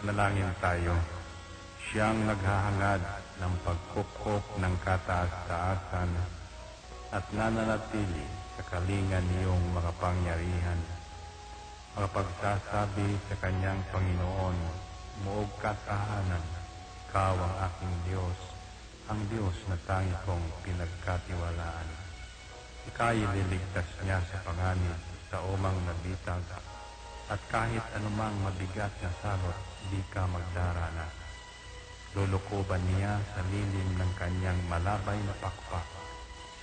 Manalangin tayo. Siyang naghahangad ng pagkukop ng kataas-taasan at nananatili sa kalingan niyong makapangyarihan. Makapagsasabi sa kanyang Panginoon, muog katahanan, ikaw ang aking Diyos, ang Diyos na tangi kong pinagkatiwalaan. Ika'y liligtas niya sa panganib sa umang nabitag, at kahit anumang mabigat na salot, di ka magdarana. Lulukuban niya sa lilim ng kanyang malabay na pakpak.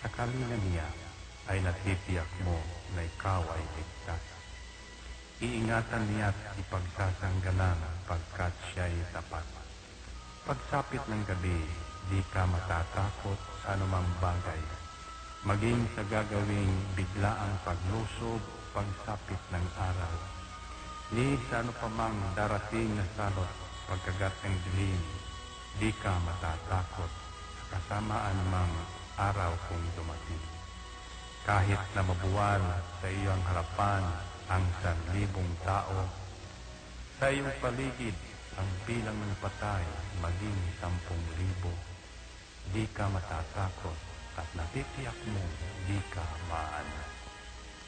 Sa kalingan niya ay natitiyak mo na ikaw ay ligtas. Iingatan niya at ipagsasanggalang pagkat siya'y tapat. Pagsapit ng gabi, di ka matatakot sa anumang bagay. Maging sa gagawing biglaang paglusob, pagsapit ng araw. Ni sa ano pa mang darating na salot, pagkagat ng dilim, di ka matatakot kasama anumang araw kung dumating. Kahit na mabuwal sa iyong harapan ang 1,000 tao, sa iyong paligid ang bilang ng patay maging 10,000, di ka matatakot at natitiyak mo di ka maano.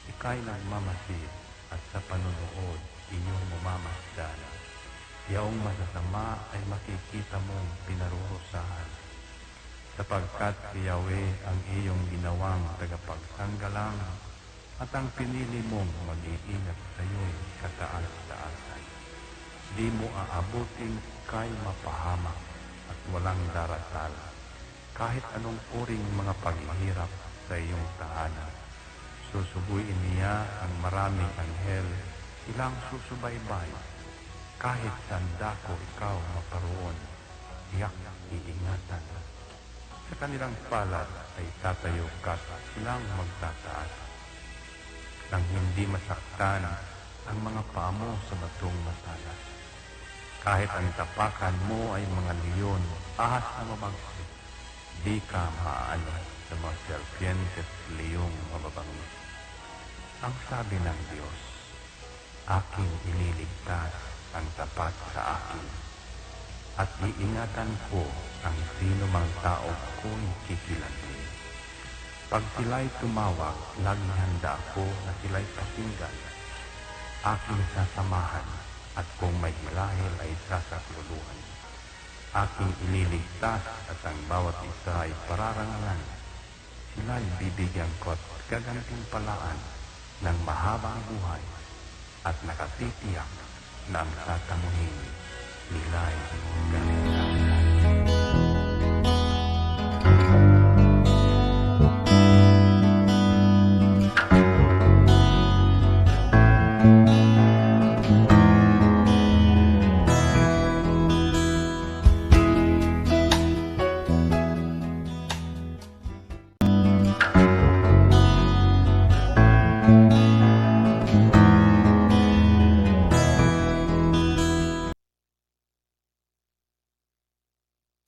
Ika'y nagmamasid at sa panunood inyong mamamasdan. Yaong masasama ay makikita mong pinarurusahan, sapagkat si Yahweh ang iyong ginawang tagapagsanggalang at ang pinili mong mag-iingat sa iyo'y kataas-taasan. Di mo aabuting kay mapahamak at walang darasal, kahit anong uring mga paghihirap sa iyong tahanan. Susubuin niya ang maraming anghel, silang susubaybay. Kahit saan dako ikaw maparoon, tiyak iingatan. Sa kanilang palad ay tatayo ka, silang magtataas. Nang hindi masaktan ang mga paa mo sa batong matalas. Kahit ang tapakan mo ay mga leon, ahas na mabagsik, di ka maaano sa mga serpientes, leong mababangis. Ang sabi ng Diyos, aking iniligtas ang tapat sa akin, at iingatan ko ang sino mang tao ko'y kikilantin. Pag sila'y tumawag, laging handa ako na sila'y pakinggan. Aking sasamahan, at kung may hilahil ay sasakluluhan. Aking ililigtas at ang bawat isa ay pararangalan. Sila'y bibigyan ko at gagantimpalaan ng mahabang buhay at nakatitiyak na ang tatamuhin nila'y kaligtasan.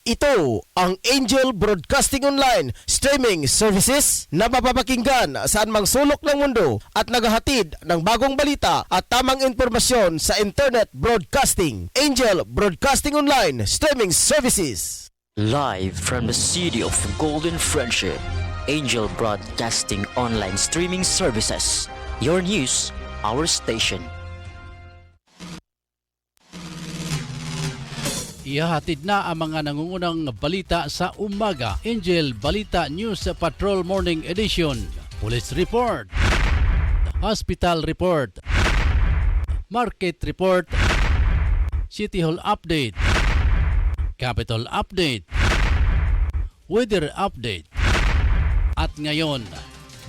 Ito ang Angel Broadcasting Online streaming services na mapapakinggan saan mang sulok ng mundo at naghahatid ng bagong balita at tamang impormasyon sa internet broadcasting. Angel Broadcasting Online streaming services. Live from the city of Golden Friendship, Angel Broadcasting Online streaming services. Your news, our station. Ihahatid na ang mga nangungunang balita sa umaga. Angel Balita News Patrol Morning Edition. Police Report, Hospital Report, Market Report, City Hall Update, Capital Update, Weather Update. At ngayon,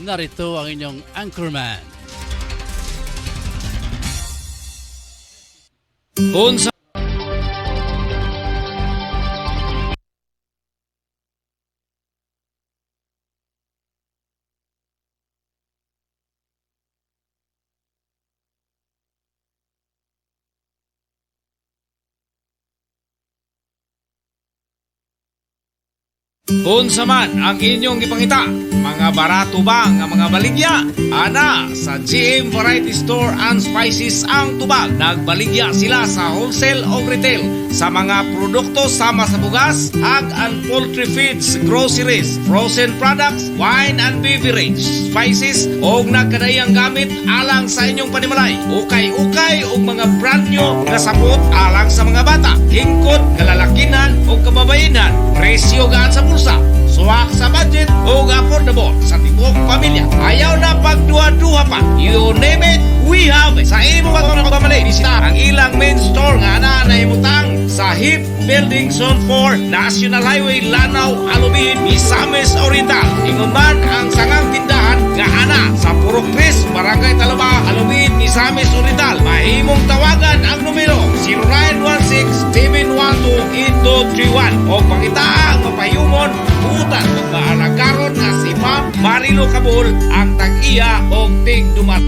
narito ang inyong anchorman. Unsa Unsa man ang inyong gipangita, Mga barato ba nga mga baligya? Ana, sa GM Variety Store and Spices ang tubag. Nagbaligya sila sa wholesale o retail sa mga produkto sama sa bugas, ag and poultry feeds, groceries, frozen products, wine and beverage, spices o nagkadayang gamit alang sa inyong panimalay. Ukay-ukay o mga brand new na sapot alang sa mga bata, hingkod, kalalakinan o kababayinan, presyo gaan sa bulsa, suwak sa budget o affordable sa tibok pamilya. Ayaw na pagduha-duha pa. You name it, we have it. Sa imo pagmamali, bisita ang ilang main store nga na naimutang sa HIP Building Zone 4, National Highway, Lanao, Alubin, Misamis Oriental. Ingon man ang sangang tindahan nga ana sa Purok Chris, Barangay Talaba, Alubin, Misamis Oriental. Mahimong tawagan ang numero 0916-712-8231 o pangitaang mapayumon butan magmaalagaron nga si Ma'am Marilo Cabul ang tag-iya o tig-dumat.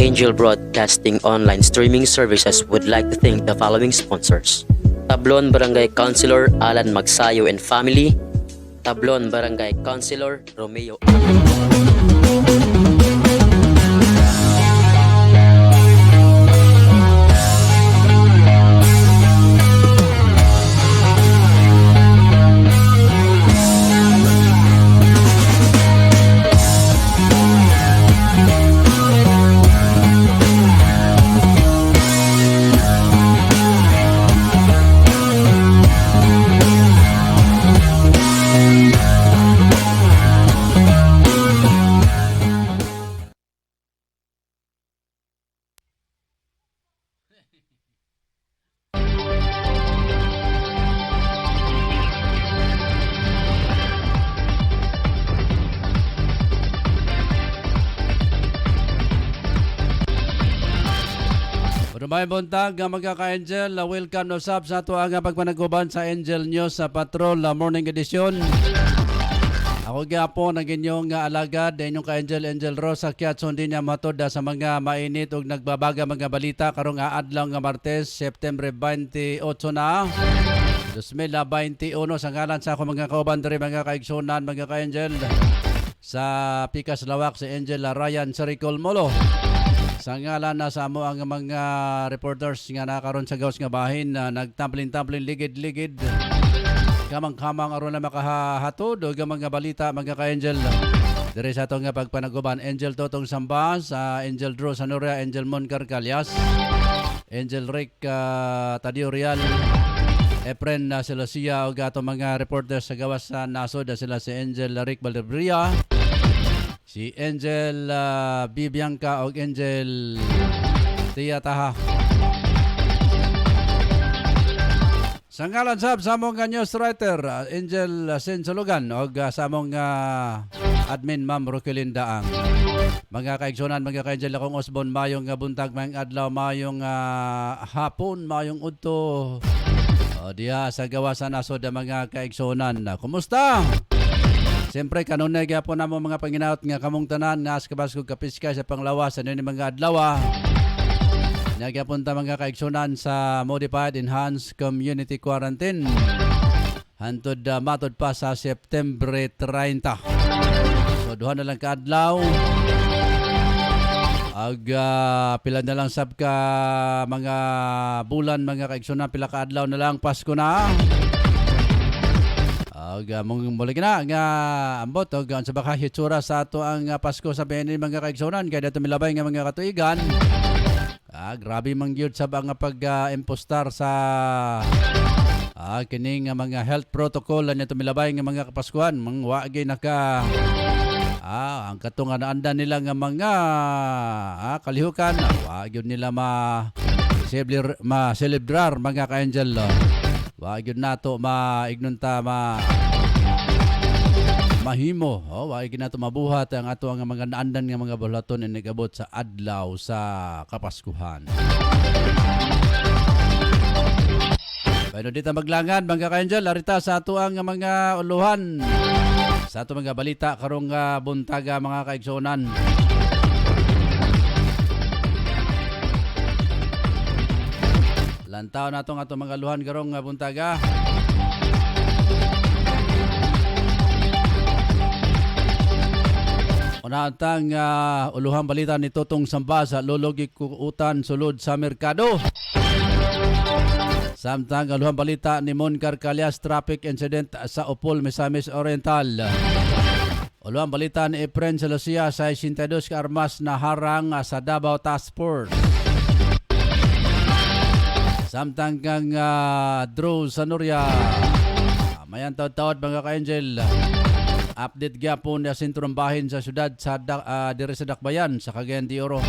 Angel Broadcasting Online Streaming Services would like to thank the following sponsors: Tablon Barangay Councilor Alan Magsayo and Family, Tablon Barangay Councilor Romeo. May buntag nga mga ka-Angel, welcome no sab sa ato ang pagpanaguban sa Angel News sa Patrol Morning Edition. Ako gyapon ang inyong alagad, inyong ka-Angel, Angel Rosa, kiat sundin niya matod sa mga mainit ug nagbabaga mga balita karong adlaw nga Martes, September 28 na 2021 sa ngalan sa ako mga kauban diri mga kaigsunan, mga ka-Angel. Sa Pikas Lawak si Angel Ryan Saricol Molo. Sa ngalan na sa amo ang mga reporters nga nakaroon sa gawas nga bahin na nagtamplin-tamplin ligid-ligid. Kamang-kamang aron na makahatod o mga balita mga ka-Angel. Diri sa itong pagpanaguban, Angel Totong Sambas, Angel Drew Sanoria, Angel Mon Carcalias, Angel Rick Tadio Real, Efren Silosia o gato mga reporters sa gawas sa nasod sila si Angel Rick Valdebria, si Angel Bibianca o Angel Tia Taha. Sa ngalan sab sa mong news writer Angel Sensulugan o sa mong admin Ma'am Roquelin Daang. Mga kaigsunan, mga ka-Angel, akong Osbon, mayong buntag, mayong adlaw, mayong hapon, mayong udto. O diha sa gawa sa nasod mga kaigsunan. Kumusta? Siyempre, kanunay po na mga panginaot nga kamong tanan nga askabaskog kapiska sa panglawas sa nini mga adlaw. Nagyapunta mga kaigsunan sa Modified Enhanced Community Quarantine. Hantod matod pa sa September 30. So, duha na lang kaadlaw. Pila na lang sab ka mga bulan mga kaigsunan, pila kaadlaw na lang Pasko na. Mong balik na nga ambot og sa baka hitsura sa ato ang Pasko sa benin mga kaigsunan kay dato milabay nga mga katuigan. Grabe man gyud sa nga pag-impostar sa kining mga health protocol na tumilabay nga mga kapaskuhan mang wagi naka ang katungan anda nila nga mga kalihukan wag yun nila ma-celebrar mga ka-Angel. Wag yun nato maignunta mahimo wag yun nato mabuhat ang ato ang mga naandan nga mga bulaton na nagabot sa adlaw sa kapaskuhan. Pero dito maglangan mga ka-Angel, arita sa ato ang mga uluhan sa ato mga balita karong buntaga mga kaigsunan. Lantaw na itong atong mga luhan karong nga buntaga. Unatang uluhang balita ni Totong Samba sa lulog ikuutan sulod sa merkado. Samtang uluhang balita ni Mon Carcalias traffic incident sa Opol, Misamis Oriental. Uluhang balita ni Efren Celosia sa 62 ka armas na harang sa Davao Task Force. Samtang kang Drew Sanuria. Mayan taod-taod mga ka-angel. Update gyapon na sentrong bahin sa syudad sa dire sa Dakbayan sa Cagayan de Oro.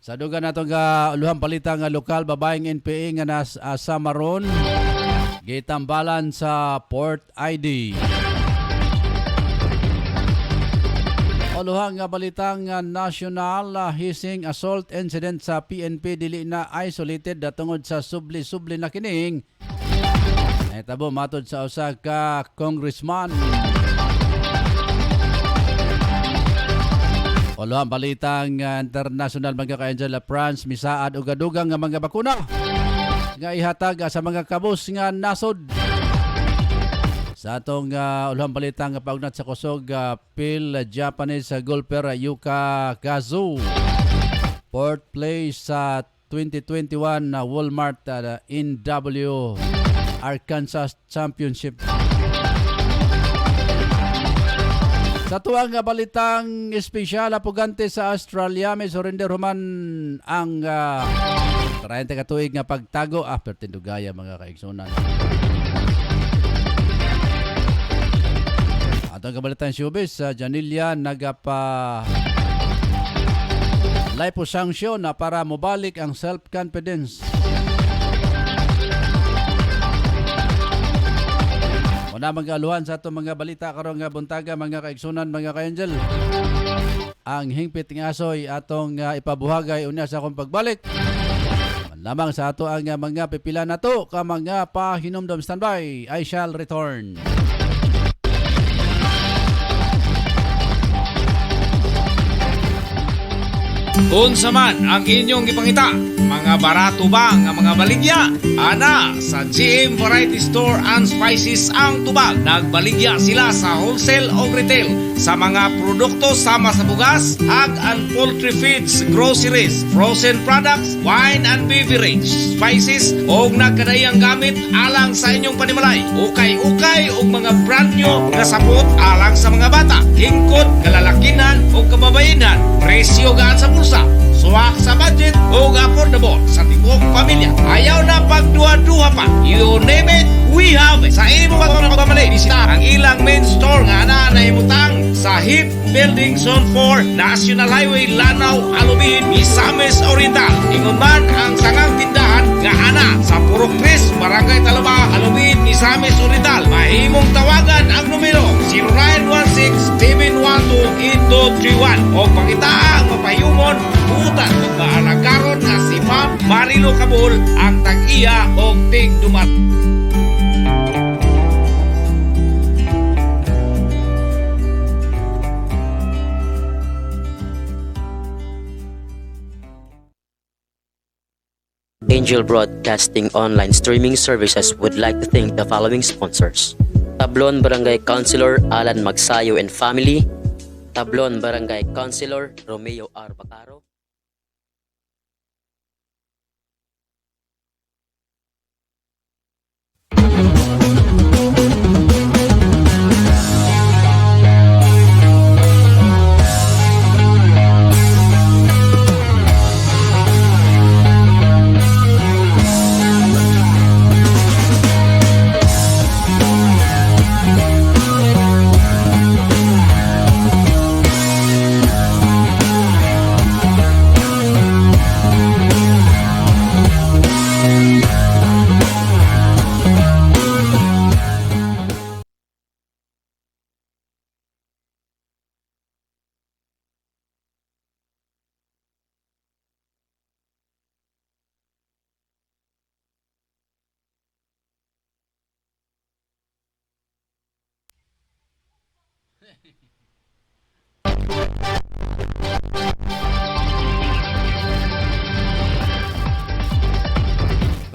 Sa dugan nato nga uluhang balita nga lokal babaeng NPA nga nasa Maron gitambalan sa Port ID. Uluhang nga balita nga national hissing assault incident sa PNP dili na isolated tungod sa subli-subli na kining tabo matod sa usa ka congressman. Uluhang balitang international mga ka-angel, France misaad og dugang nga mga bakuna nga ihatag sa mga kabus nga nasod. Sa atong uluhang balitang paugnat sa kusog Phil Japanese golfer Yuka Kazu fourth place sa 2021 Walmart NW Arkansas Championship. Sa tuwang balitang espesyal, apugante sa Australia may surrender human ang 30 katuig nga pagtago after tindugaya mga kaigsunan. Atong kabalitang showbiz, Janilla nagapa liposuction na para mobalik ang self-confidence. Una magaluhan sa itong mga balita karong nga buntaga mga kaigsunan mga ka-angel. Ang hingpit ng asoy atong ipabuhagay unya sa akong pagbalik. Lamang sa ato ang mga pipila na to ka mga pahinumdom standby. I shall return. Unsa man ang inyong ipangita, mga barato ba nga mga baligya? Ana, sa GM Variety Store and Spices ang tubag. Nagbaligya sila sa wholesale o retail sa mga produkto sama sa bugas, egg and poultry feeds, groceries, frozen products, wine and beverage, spices o nagkadayang gamit alang sa inyong panimalay. Ukay-ukay o mga brand new na sapot alang sa mga bata, hingkod, kalalakinan o kababayinan. Presyo gaan sa bulsa, suwak sa budget o affordable sa tibok pamilya. Ayaw na pagduha-duha pa. You name it, we have it. Sa imo pagmamalay, bisita ang ilang main store nga na nahimutang sa HIP Building Zone 4, National Highway, Lanao, Alubin, Misamis Oriental. Ingon man ang sangang tindahan nga ana sa Purok 3, Barangay Talaba, Alubin, Misamis Oriental. Mahimong tawagan ang numero 0916-712-8231 o pangitaang mapayumon utan ug maalagaron na si Ma'am Marilo Cabul ang tag-iya og tig-dumat. Angel Broadcasting online streaming services would like to thank the following sponsors. Tablon Barangay Councilor Alan Magsayo and family. Tablon Barangay Councilor Romeo R. Bacaro.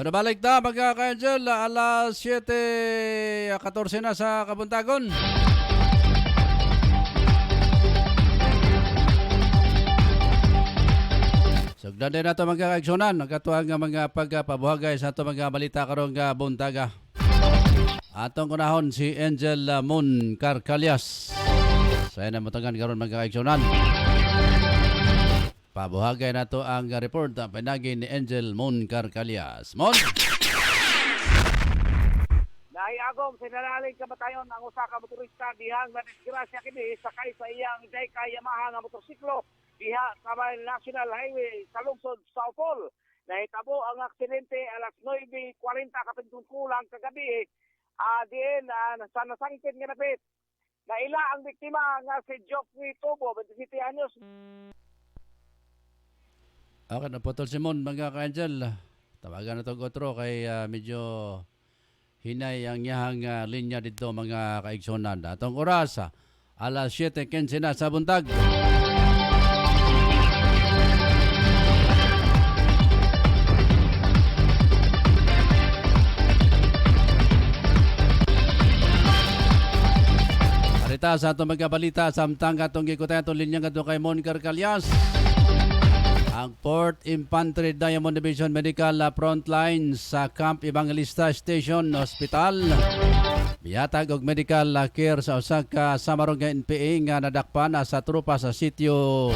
Nabalik na mga ka-angel, alas 7:14 na sa Kabuntagon. Sugdan din nato mga kaigsunan, nagkatuang nga mga pagpabuhagay sa ato mga balita karong nga buntaga. Atong kunahon si Angel Moon Carcalias. Sa na mutangan karon mga kaigsunan. Pabuhagay nato ang report ang pinagi ni Angel Moon Carcalias. Mon! Naiagom sinalaling kamatayon ang usa ka motorista dihang na disgrasya kini sakay sa iyang Jayca Yamaha nga motorsiklo diha sa may National Highway sa lungsod Sao Paulo. Nahitabo ang aksidente alas 9:40 kapintong kulang kagabi. Diin sa nasangkit nga napit. Naila ang biktima nga si Joffrey Tubo, 27 anyos. Okay, naputol si Mon mga ka-angel. Tawagan na itong otro kay medyo hinay ang iyahang linya dito mga kaigsunan. Atong oras, alas 7:15 na sa buntag. Parita sa atong magkabalita samtang atong gikutan itong linya nga kay Mon Carcalias. Ang Port Infantry Diamond Division Medical Frontline sa Camp Evangelista Station Hospital. Biyatag og medical care sa usa ka samarong nga NPA nga nadakpan sa trupa sa sitio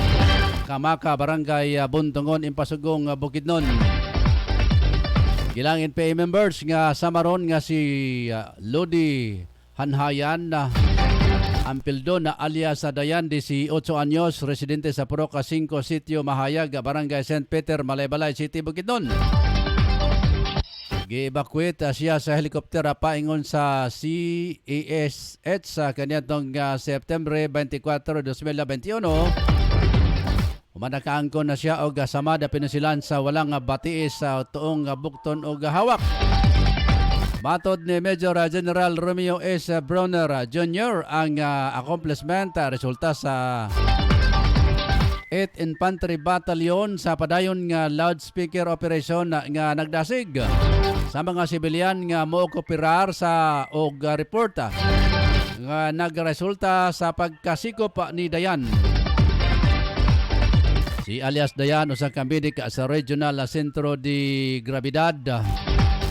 Kamaka, Barangay Buntungon, Impasugong, Bukidnon. Gilang NPA members nga samaron nga si Lodi Hanhayan Ampildo na alias Dayan, 18 anyos, residente sa Puroca 5 Sitio Mahayag, Barangay St. Peter, Malaybalay City, Bukidnon. Gi-evacuate siya sa helikopter paingon sa CASH sa kanyang September 24, 2021. Umanakaangkon na siya og samada pinusilan sa walang batiis sa tuong bukton og hawak. Matod ni Major General Romeo S. Bronner Jr. ang accomplishment resulta sa 8th Infantry Battalion sa padayon nga loudspeaker operation nga nagdasig sa mga sibilyan nga mookupirar sa og report nga nagresulta sa pagkasikop ni Dayan. Si alias Dayan usa ka medik sa Regional Centro de Gravidad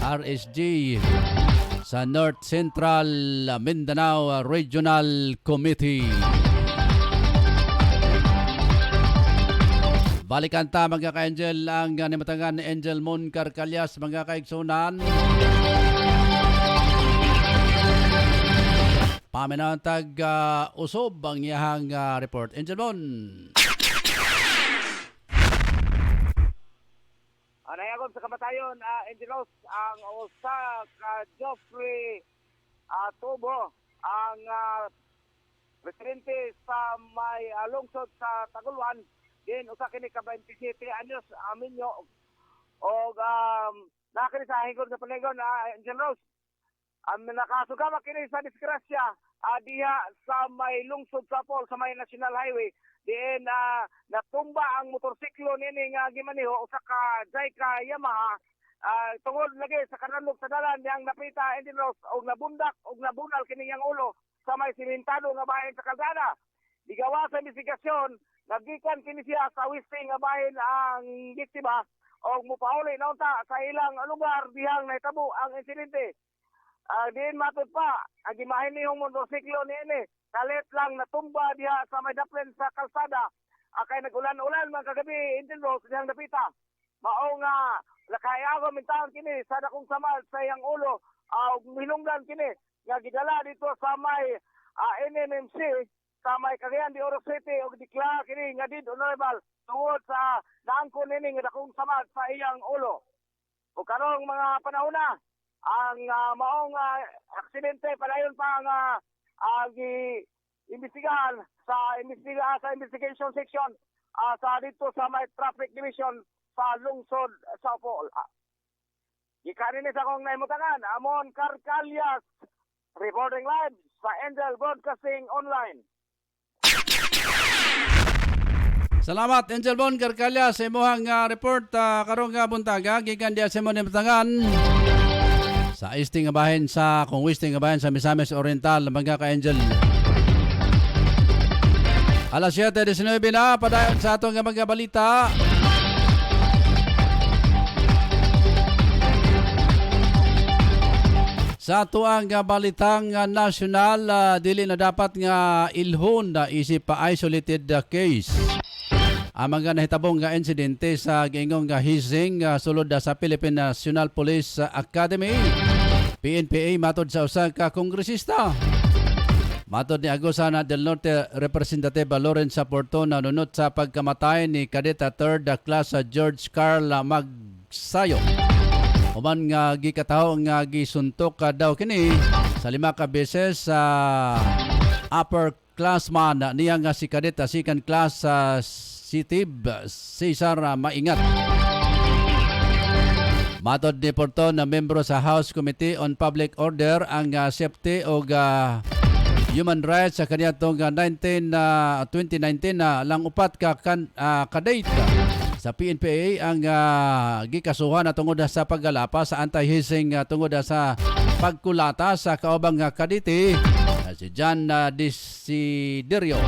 RSG sa North Central Mindanao Regional Committee. Balikan ta mga ka-angel ang nimatangan ni Angel Moon Carcalias mga kaigsunan. Paminantag usob ang iyahang report. Angel Moon. Nayagom sa kamatayon, Angelos, ang usa ka Joffrey Tubo, ang residente sa may lungsod sa Taguluan, din usa kini ka 27 anyos, Aminyo, o nakini sa hingod sa panigon, Angelos, nakasugama kini sa disgrasya diha sa may lungsod sa Paul, sa may National Highway. Diin natumba ang motorsiklo nini nga gimaniho usa ka Jayca Yamaha tungod lagi sa kanalog sa dalan yang napita Indiros og nabundak og nabunal kini yang ulo sa may simentado nga bahin sa kalsada. Digawa sa investigasyon, nagikan kini siya sa wisting nga bahin ang biktima og mupauli na unta sa ilang lugar dihang nahitabo ang insidente. Diin matod pa ang gimahin niyong motorsiklo niini kalit lang natumba diha sa may daplen sa kalsada. Kay nagulan-ulan mga kagabi, Indian diyang napita. Mao nga, nakayago mintahan kini sa dakong samad sa iyang ulo. Minungdan kini, nga gidala dito sa may NMMC, sa may Cagayan de Oro City, o dikla kini nga did honorable tungod sa naangkon nini nga dakong samad sa iyang ulo. O karong mga panahon na, ang maong aksidente palayon pa ang imbestigahan sa investigation section sa dito sa may traffic division sa lungsod sa Paul. Ikanin sa kong naimutangan, Amon Carcalias, reporting live sa Angel Broadcasting Online. Salamat Angel Bon Carcalla sa imong report karong nga buntaga gikan diha sa imong Batangan. Sa Easting nga bahin sa kung Westing nga bahin sa Misamis Oriental mga ka Angel. Alas 7:19 na padayon sa atong nga mga balita. Sa tuang balitang nasyonal, dili na dapat nga ilhon na isip pa isolated case. Ang mga nahitabong nga insidente sa giingong nga hising sulod sa Philippine National Police Academy. PNPA matod sa usa ka kongresista. Matod ni Agusana del Norte Representative Lawrence Porton na nunot sa pagkamatay ni Kadeta 3rd Class George Carl Magsayo. Uman nga gikataho nga gisuntok daw kini sa 5 ka beses sa upper classman niya nga si Kadeta second class Sitib Cesar Maingat. Matod ni Porton na membro sa House Committee on Public Order ang safety o human rights sa kaniyatong 2019 lang upat ka kadate sa PNPA ang gikasuhan na tungod sa paggalapa sa anti-hazing tungod sa pagkulata sa kaubang kadite si John Desiderio.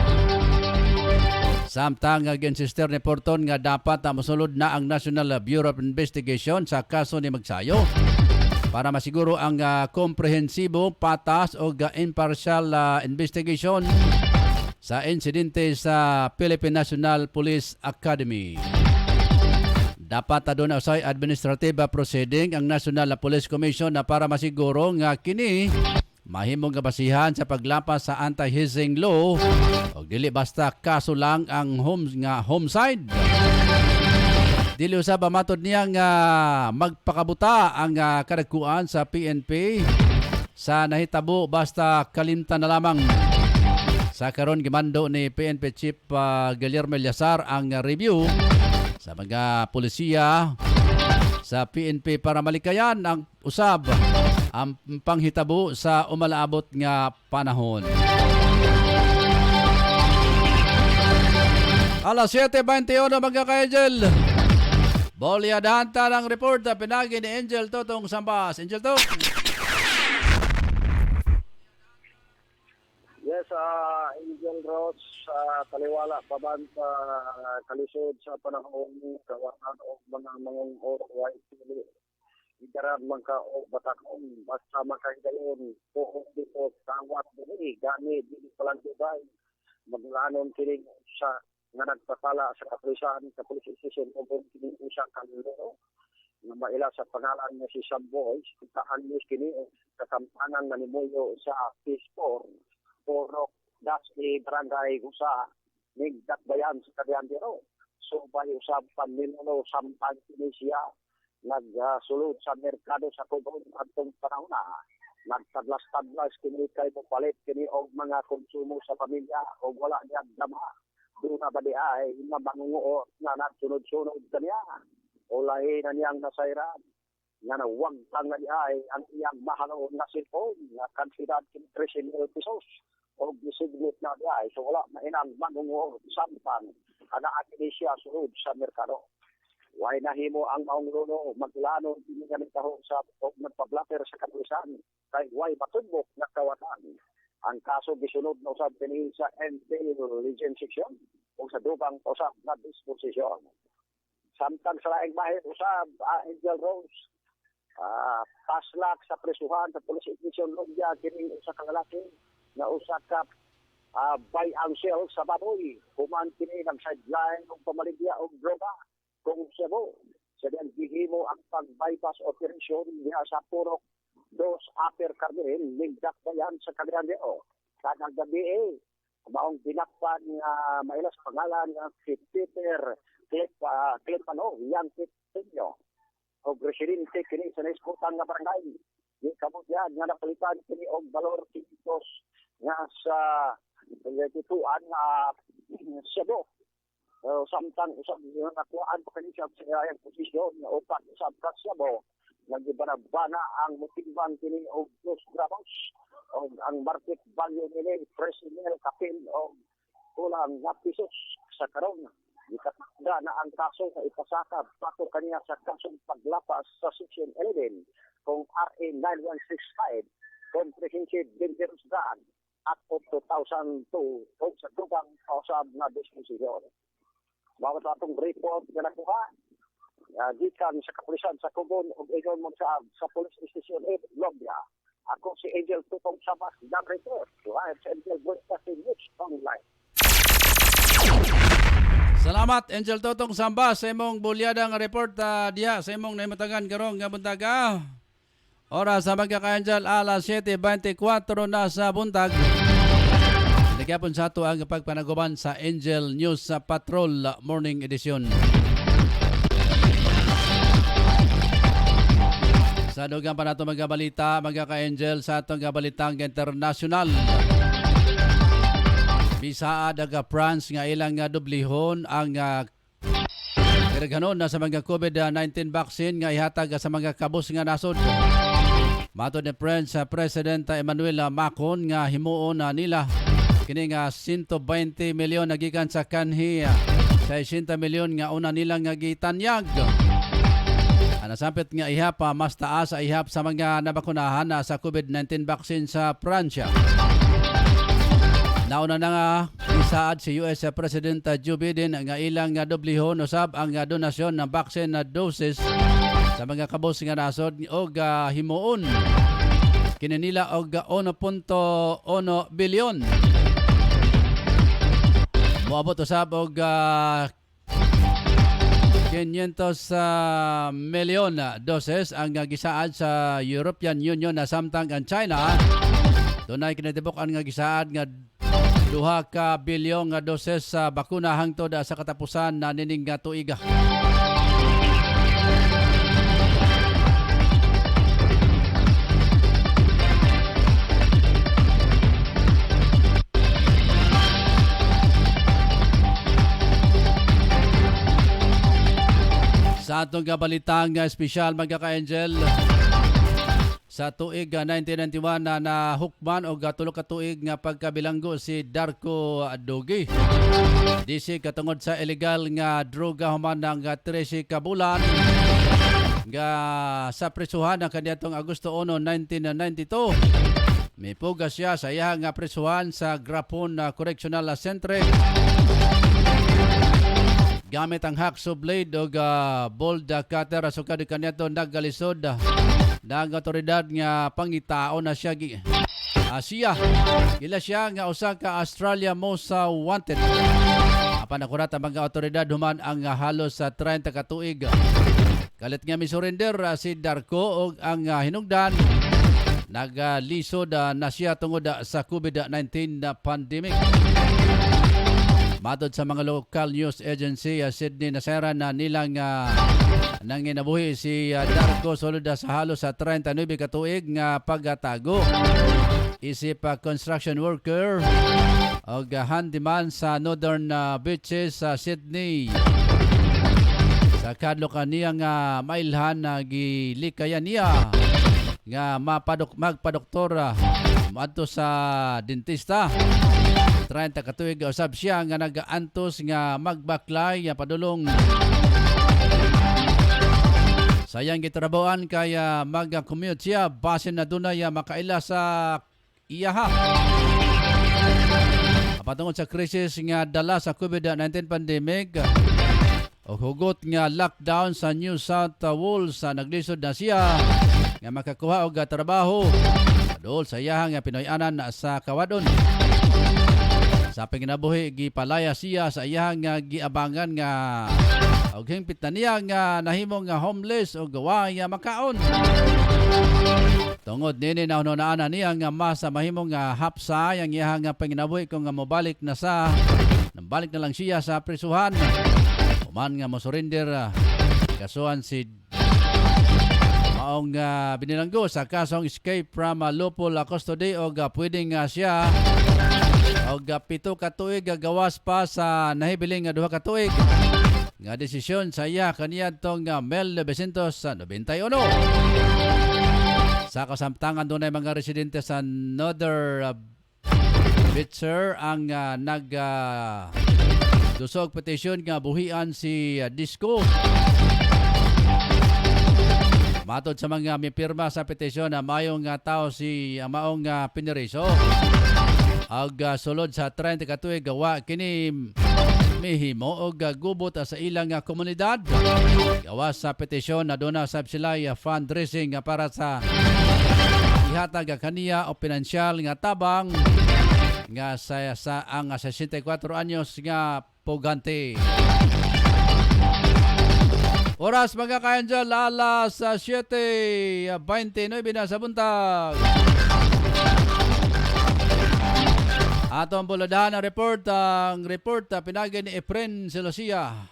Samtang ginsister ni Porton nga dapat mosulod na ang National Bureau of Investigation sa kaso ni Magsayo para masiguro ang komprehensibo, patas o impartial investigation sa insidente sa Philippine National Police Academy. Dapat doon usay administrative proceeding ang National Police Commission na para masiguro nga kini mahimong basihan sa paglapas sa anti-hazing law o dili basta kaso lang ang homicide. Dili usab matod niya nga magpakabuta ang kadagkuan sa PNP sa nahitabo basta kalimtan na lamang. Sa karon gimando ni PNP Chief Guillermo Llazar ang review sa mga polisiya sa PNP para malikayan ang usab ang panghitabo sa umalaabot nga panahon. Alas 7:21 mga ka-Angel. Bolyadahan ta ng report na pinagi ni Angel Totong Sambas. Angel Tot. Yes, Angel Rose, taliwala pa ba kalisod sa panahon kawanan o mga oro ay sili. Idarab man ka o batakong basta makahidayon po dito tawat dili gani dili palang dubay maglanon kini sa nga nagpasala sa kapulisan sa police station o kini usa kanilo nga maila sa pangalan nga si Samboy taan news kini kasamtangan manimuyo sa Peace 4 Porok Dasli Barangay Gusa Nigdat Bayan sa Cagayan so bayo usab paminuno sampan kini siya nagsulod sa merkado sa Cubon atong panahon na nagtadlas-tadlas kini kay palit kini og mga konsumo sa pamilya og wala niya dama doon na ba di ay mabangungo na nagsunod-sunod kaniya o lahi na niyang nasayran nga nawag lang na ay ang iyang mahal na cellphone nga kansidad kini 13,000 pesos o gisignet na di ay so wala mainang mangungo sampan ana akini siya sulod sa merkado. Why nahimo ang maong luno maglanon kini nga taho sa magpa-blocker sa kapulisan kay why matubok nga kawatan. Ang kaso gisunod na usab kini sa intelligence section o sa dubang usab na disposisyon. Samtang sa laing bahin usab Angel Rose paslak sa presuhan sa police station Lugya kini usa ka lalaki nga usa ka buy ang sale sa baboy human kini ng sideline og pamaligya og droga kung Cebu. Sa diyan gihimo ang pag-bypass operation diha sa Purok 2 Upper Carmen, Nigdat Bayan sa Cagayan de Oro. Kanang gabi maong dinakpan nga mailas pangalan nga si Peter Clepano, yang Petinyo. O residente kini sa naiskutan nga barangay. Di kabutyan nga napalitan kini og valor kilos nga sa tituan nga Cebu. Samtang usab nga nakuhaan pa kani siya sa iyang posisyon nga upat usab ka Cebu. Nagibana ang motimbang kini og 2 gramos o ang market value nila presyo nila kapil o kulang na pesos sa karon Gikatakda na ang kaso sa ipasakab pato kaniya sa kasong paglapas sa Section 11 kung RA 9165 Comprehensive Dangerous Drug Act of 2002 o sa dugang kausab na disposisyon. Bawat atong report na nakuha, gikan sa kapulisan sa Kugon o Egon Monsaab sa Police Station 8, Lombia. Ako si Angel Tutong Sabas, Report, live sa Angel Broadcasting News Online. Salamat Angel Totong Samba sa imong bulyadang report diha sa imong nahimatagan karong nga buntag. Oras sa magka-Angel alas 7:24 na sa buntag. Nagyapon sa ato ang pagpanaguban sa Angel News sa Patrol Morning Edition. Sa dugang pa nato magabalita, magka-Angel sa atong gabalitang international. Bisaad aga France nga ilang dublihon ang iraganon na sa mga COVID-19 vaccine nga ihatag sa mga kabus nga nasod. Matod ni French President Emmanuel Macron nga himuon nila kini nga 120 milyon nagikan sa kanhi sa 60 milyon nga una nilang nga gitanyag. Nasampit nga ihap mas taas sa ihap sa mga nabakunahan sa COVID-19 vaccine sa Pransya. Nauna na nga isaad si US President Joe Biden nga ilang dublihon usab ang donasyon ng vaccine na doses sa mga kabos nga nasod og himuon kini nila og 1.1 bilyon. Moabot usab og 500 milyon doses ang gisaad sa European Union na samtang ang China dunay kinatibok-an nga gisaad nga 2 ka bilyong nga doses sa bakuna hangtod sa katapusan na nining nga tuiga. Sa atong kabalitang espesyal magka-Angel, sa tuig 1991 na hukman o tulo ka tuig nga pagkabilanggo si Darko Dugi. Disi katungod sa illegal nga droga human ng 13 ka bulan nga sa prisuhan ng kaniadtong Agosto 1, 1992. May pugas siya sa iyang nga prisuhan sa Grapon Correctional Center. Gamit ang hacksaw blade o bold cutter sukad kaniadto naggalisod ng otoridad nga pangitao na siya siya gila siya nga usa ka Australia most wanted. Apan nakurat ang mga otoridad human ang halos sa 30 ka tuig. Kalit nga misurrender si Darko og ang hinungdan naglisod na siya tungod sa COVID-19 na pandemic. Matod sa mga local news agency Sydney nasaran na nilang nanginabuhi si Darko sulod sa halos sa 39 ka tuig nga pagatago. Isip construction worker o handyman sa Northern Beaches sa Sydney. Sa kadlo kaniya nga mailhan na gilikayan niya nga magpadoktor madto sa dentista. 30 ka tuig usab siya nga nagaantos nga magbaklay padulong sayang gitrabawan kaya mag-commute siya basin na dunay makaila sa iyaha. Patungod sa krisis nga dala sa COVID-19 pandemic o hugot nga lockdown sa New South Wales naglisod na siya nga makakuha og trabaho adol sa iyahang nga Pinoy-anan sa Kawadon. Sa panginabuhi gipalaya siya sa iyahang giabangan nga og hingpit na niya nga nahimong nga homeless o gawa nga makaon. Tungod nini naunaan na niya nga mas mahimong nga hapsa yang iyahang nga panginabuhi kung nga mobalik na sa nabalik na lang siya sa prisuhan. Human nga mo surrender kasuhan si maong binilanggo sa kasong escape from lawful custody o pwedeng siya og 7 ka tuig gawas pa sa nahibiling nga 2 ka tuig nga desisyon sa iya kaniadtong Mel 1991. Sa kasamtangan dunay mga residente sa Northern Beaches ang Dusog petisyon nga buhian si Disco. Matod sa mga mipirma sa petisyon na mayong nga tao si maong piniriso. Ag sulod sa 30 katuig gawa kini mihimo og gubot sa ilang komunidad. Gawa sa petisyon na doon sab sila fundraising para sa ihatag kaniya o pinansyal nga tabang nga sa ang 64 anyos nga pugante. Oras mga ka-angel, alas 7:29 na sa buntag. Atong buladahan ang report pinagin ni Efren Celosia.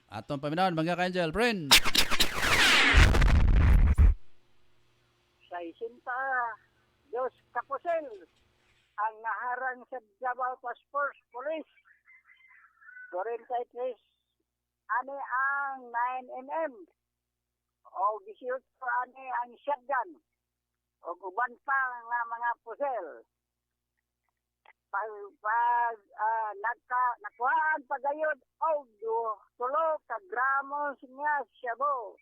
Atong paminawan mga ka-angel, Efren. Sa isinta, Diyos Kapusel, ang naharang sa Davao Task Force Police. 43 ani ang 9mm o 18 ani ang shotgun o uban pa nga mga pusel. Nakuhaan pagayod o tulo ka gramos nga shabu.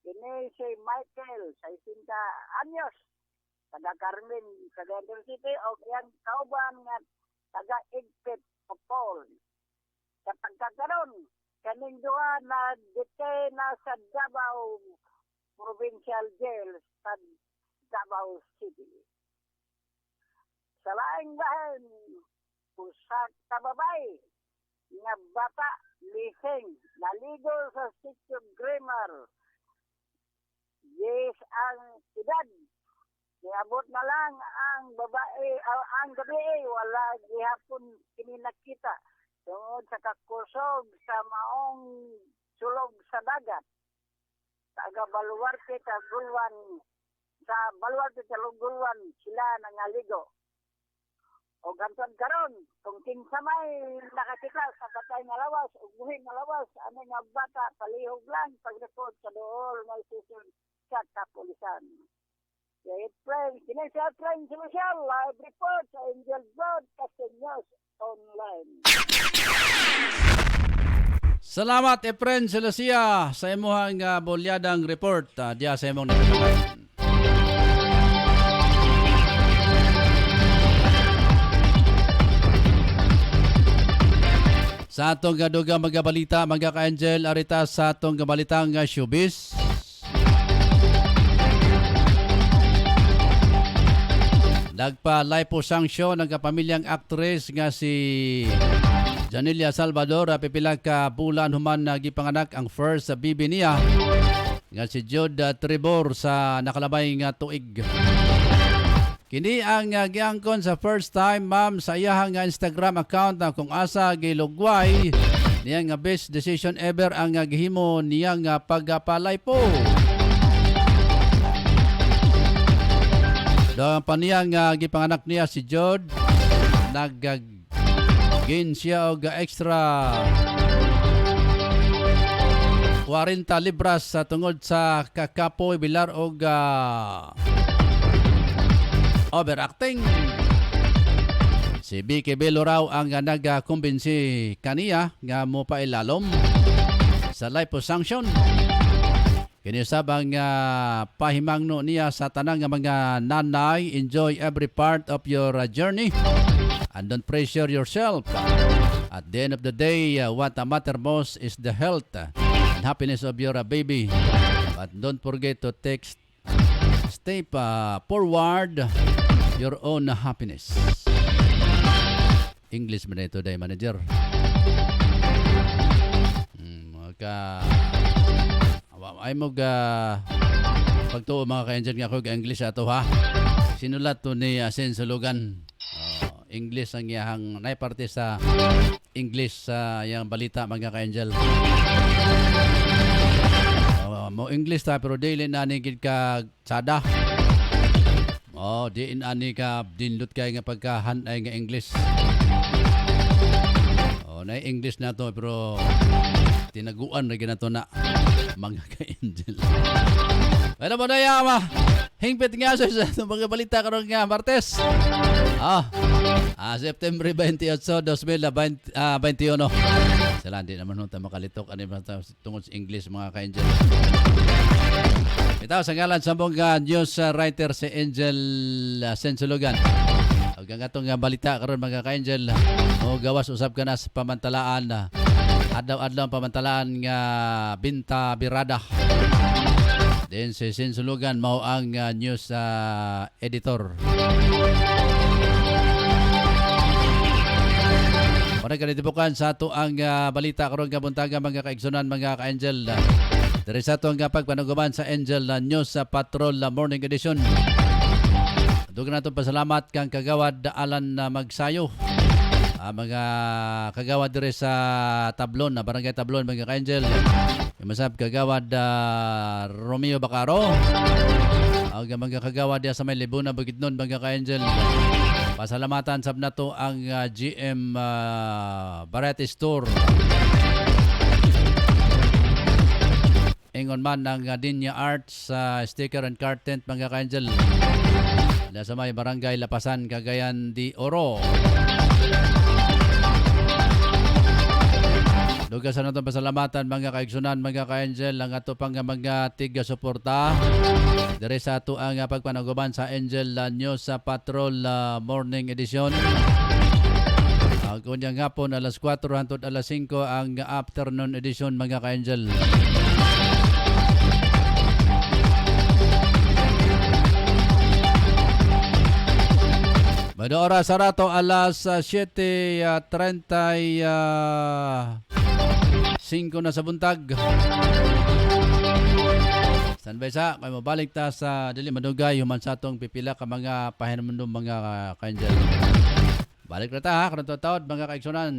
Kini si Michael, 60 anyos, taga Carmen, sa Denver City, o iyang kauban nga taga Igpit, Paul. Sa pagkakaroon, kaning duha na detain na sa Davao Provincial Jail sa Davao City. Sa laing bahin, usa ka babay nga bata lising naligo sa Sitio Grimar. Yes, ang edad. Niabot na lang ang babae, ang gabi, wala gihapon kini nakita. Tungod sa kakusog sa maong sulog sa dagat. Taga Baluarte, Tagulwan, sa Baluarte, Tagulwan, sila nangaligo. O gantod karon, kung kinsa may nakakita sa patay nga lawas, o buhing nga lawas, ano nga bata, palihog lang, pag-report sa dool, may susun sa kapulisan. Kaya friends, kinesa friends, live report sa Angel Broadcasting News Online. Salamat Efren Celosia sa imuhang bulyadang report diya sa imong nagpapakain. Sa atong dugang magabalita mga ka-angel, arita sa atong gabalitang showbiz. Nagpa-lipo sanction ng kapamilyang actress nga si Janelia Salvador, pipila ka bulan human gipanganak ang first baby niya nga si Jude Tribor sa nakalabay nga tuig. Kini ang giangkon sa first time ma'am sa iyahang Instagram account na kung asa gilugway niya nga best decision ever ang gihimo niya nga pagpalaypo. Doon pa niya nga gipanganak niya si Jude, gain siya og extra 40 libras sa tungod sa kakapoy bilar og overacting. Si Vicky Bello raw ang nagkumbinsi kaniya nga mo pa ilalom sa liposuction. Kinisabang pahimangno niya sa tanang mga nanay, enjoy every part of your journey and don't pressure yourself. At the end of the day, what matters most is the health and happiness of your baby. But don't forget to step forward your own happiness. English man ito day manager. Ay mo pagtuo mga ka-angel nga ako English ato ha. Sinulat to ni Asen Sulugan. English ang iyang naiparte sa English sa iyang balita mga ka-angel. Mo English ta pero daily na nigid ka sada. Diin ani ka dinlut kay nga pagkahanay nga English. Na English na to pero tinaguan na ginato na mga ka-angel. Pero mo na yama, hingpit nga sa mga balita karon nga Martes. September 28, 2021. Sala, hindi naman nung makalitok tungkol sa English mga ka-angel. Ito, sa ngalan sa mga news writer si Angel Sensulugan. Hanggang atong balita karon mga ka-angel, o gawas usab ka na sa pamantalaan. Adlaw-adlaw ang pamantalaan nga Binta Birada. Then si Sensulugan mao ang news editor. Para kanitibukan sa ato ang balita karon nga buntaga mga kaigsunan mga ka-angel. Diri sa ato ang pagpanaguban sa Angel News sa Patrol Morning Edition. Dugan nato pasalamat kang kagawad Alan Magsayo. Mga kagawad diri sa Tablon, Barangay Tablon mga ka-angel. Masab kagawad Romeo Bacaro. Ang mga kagawad sa may Libuna Bukidnon mga ka-angel. Pasalamatan sab nato ang GM Variety Store. Ingon man ng Dinya Arts sticker and card tent mga ka-angel. Sa may Barangay Lapasan, Cagayan de Oro. Duga sa natong pasalamatan mga kaigsunan mga ka-angel ang ato pang mga tiga suporta diri sa ato ang pagpanaguban sa Angel News sa Patrol Morning Edition. Ang kunyang hapon alas 4 hangtod alas 5 ang afternoon edition mga ka-angel. Bada oras sa rato alas 7:35 na sa buntag. Standby sa kay mabalik ta sa dili madugay human sa atong pipila ka mga pahinumdum mga ka-angel. Balik na ta ha karon taud mga kaigsunan.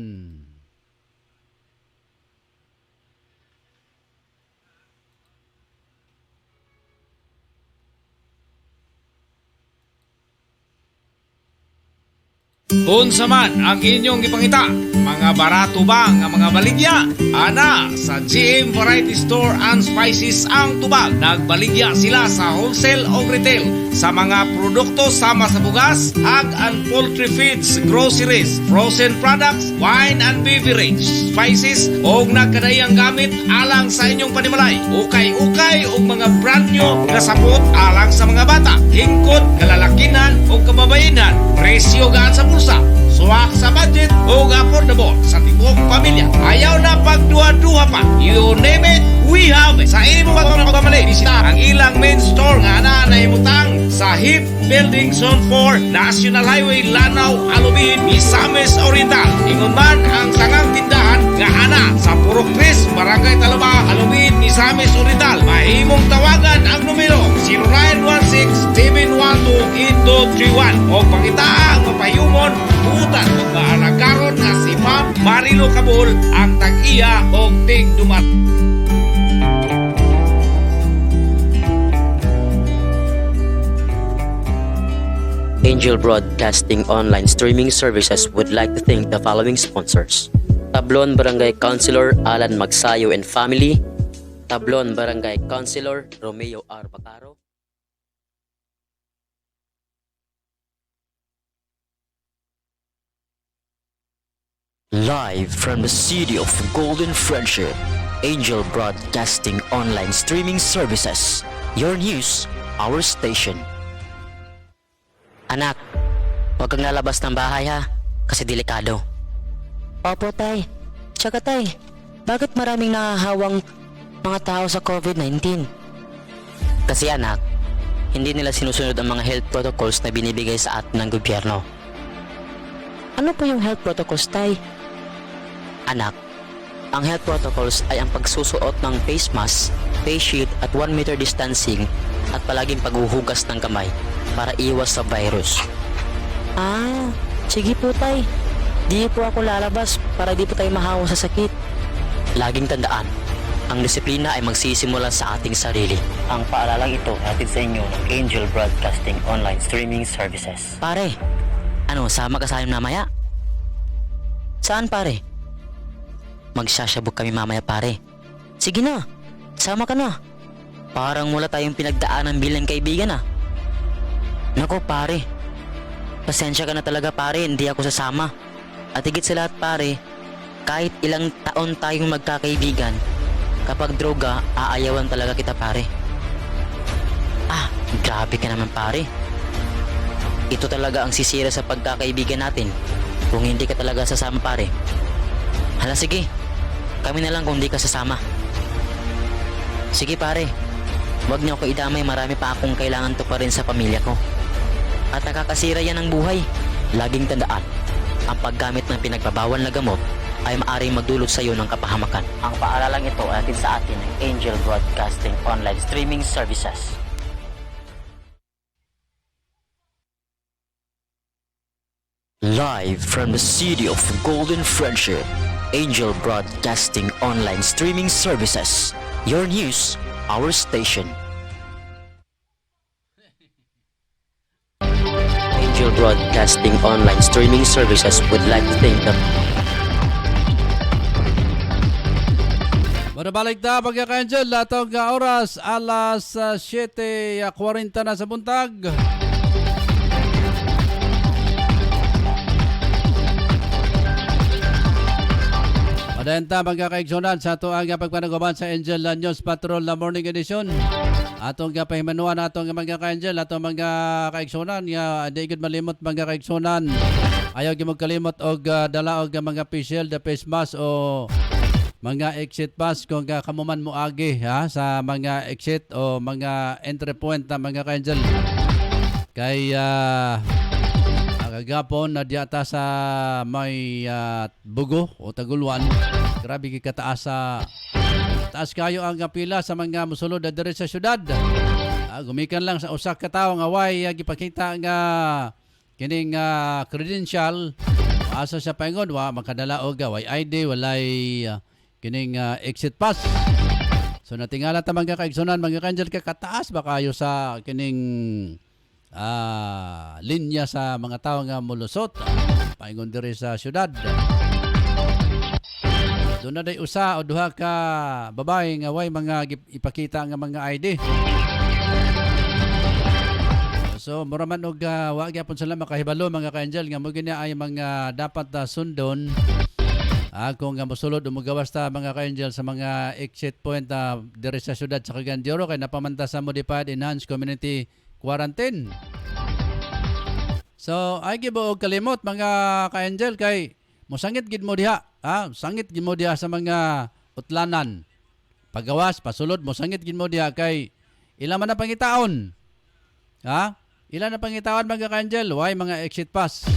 Unsa man ang inyong ipangita, mga barato ba nga mga baligya? Ana, sa GM Variety Store and Spices ang tubag. Nagbaligya sila sa wholesale o retail sa mga produkto sama sa bugas, egg and poultry feeds, groceries, frozen products, wine and beverage, spices o nagkadayang gamit alang sa inyong panimalay. Ukay-ukay o mga brand new nga sapot alang sa mga bata, hingkod, kalalakinan o kababayenan. Presyo gaan sa bulsa, suwak sa budget o affordable sa tibok pamilya. Ayaw na pagduha-duha pa. You name it, we have it. Sa imo pagkamali, bisita ang ilang main store nga na naimutang sa HIP Building Zone 4, National Highway, Lanao, Alubin, Misamis Oriental. Ingon man ang tangang tindahan nga ana sa Purok Chris, Barangay Talaba, Alubin, Misamis Oriental. Mahimong tawagan ang numero 0916-712-8231 o pangitaang mapayumon butan o maalagaron na si Ma'am Marilo Cabul ang tag-iya o tig-dumat. Angel Broadcasting Online Streaming Services would like to thank the following sponsors. Tablon Barangay Councilor Alan Magsayo and Family, Tablon Barangay Councilor Romeo R. Bacaro, live from the city of Golden Friendship, Angel Broadcasting Online Streaming Services. Your news, our station. Anak, huwag kang lalabas ng bahay ha, kasi delikado. Opo tay. Tsaka tay, bakit maraming nakahawang mga tao sa COVID-19? Kasi anak, hindi nila sinusunod ang mga health protocols na binibigay sa atin ng gobyerno. Ano po yung health protocols tay? Anak, ang health protocols ay ang pagsusuot ng face mask, face shield at 1 meter distancing at palaging paghuhugas ng kamay para iwas sa virus. Sige po tay. Di po ako lalabas para di po tayo mahawa sa sakit. Laging tandaan, ang disiplina ay magsisimula sa ating sarili. Ang paalalang ito hatid sa inyo ng Angel Broadcasting Online Streaming Services. Pare, sama ka sa amin mamaya? Saan pare? Magsasabog kami mamaya pare. Sige na, sama ka na. Parang wala tayong pinagdaanan bilang kaibigan ah. Nako pare, pasensya ka na talaga pare, hindi ako sasama. At higit sa lahat pare, kahit ilang taon tayong magkakaibigan, kapag droga, aayawan talaga kita pare. Ah, grabe ka naman pare. Ito talaga ang sisira sa pagkakaibigan natin kung hindi ka talaga sasama pare. Hala sige, kami na lang kung hindi ka sasama. Sige pare, huwag niyo ako idamay, marami pa akong kailangan to pa rin sa pamilya ko. At nakakasira yan ng buhay. Laging tandaan, ang paggamit ng pinagbabawal na gamot ay maaaring magdulot sa iyo ng kapahamakan. Ang paaralang ito ay atin sa atin ng Angel Broadcasting Online Streaming Services. Live from the city of Golden Friendship, Angel Broadcasting Online Streaming Services. Your news, our station. Angel Broadcasting Online Streaming Services would like to thank the Manabalik na pagkaka-Angel, latong oras alas 7:40 na sa buntag. Madayanta pagkakaigsunan sa ito ang pagpanaguban sa Angel News Patrol na Morning Edition. Atong pahimanuan atong mga ka-Angel, atong mga kaigsunan nga di gid malimot mga kaigsunan. Ayaw gyud magkalimot og dala og mga facial, the face mask o mga exit pass kung kamuman mo agi ha sa mga exit o mga entry point na mga ka-Angel. Kay kagapon na diata sa may Bugo o Taguluan, grabe kataas sa taas kayo ang pila sa mga musulod na diri sa syudad. Gumikan lang sa usa ka tawo nga way gipakita nga kining credential, asa siya paingon wa makadala og way ID, walay kining exit pass. So natingala ta mga kaigsunan mga ka-Angel, kataas ba kayo sa kining linya sa mga tao nga mulusot paingon diri sa syudad. Doon na day usa o duha ka babae nga way mga ipakita nga mga ID. So muraman og wa gyapon sila makahibalo mga ka-Angel nga mo gini ay mga dapat sundon kung nga mosulod o magawas ta mga ka-Angel sa mga exit point diri sa syudad sa Cagayan de Oro kay napamanta sa Modified Enhanced Community Quarantine. So ay gibo og kalimot mga ka-Angel kay mosangit gid mo diha, sangit gid mo diha sa mga utlanan. Pagawas pasulod mosangit gid mo diha kay ila man na pangitaon. Ila na pangitaon mga ka-Angel, why mga exit pass.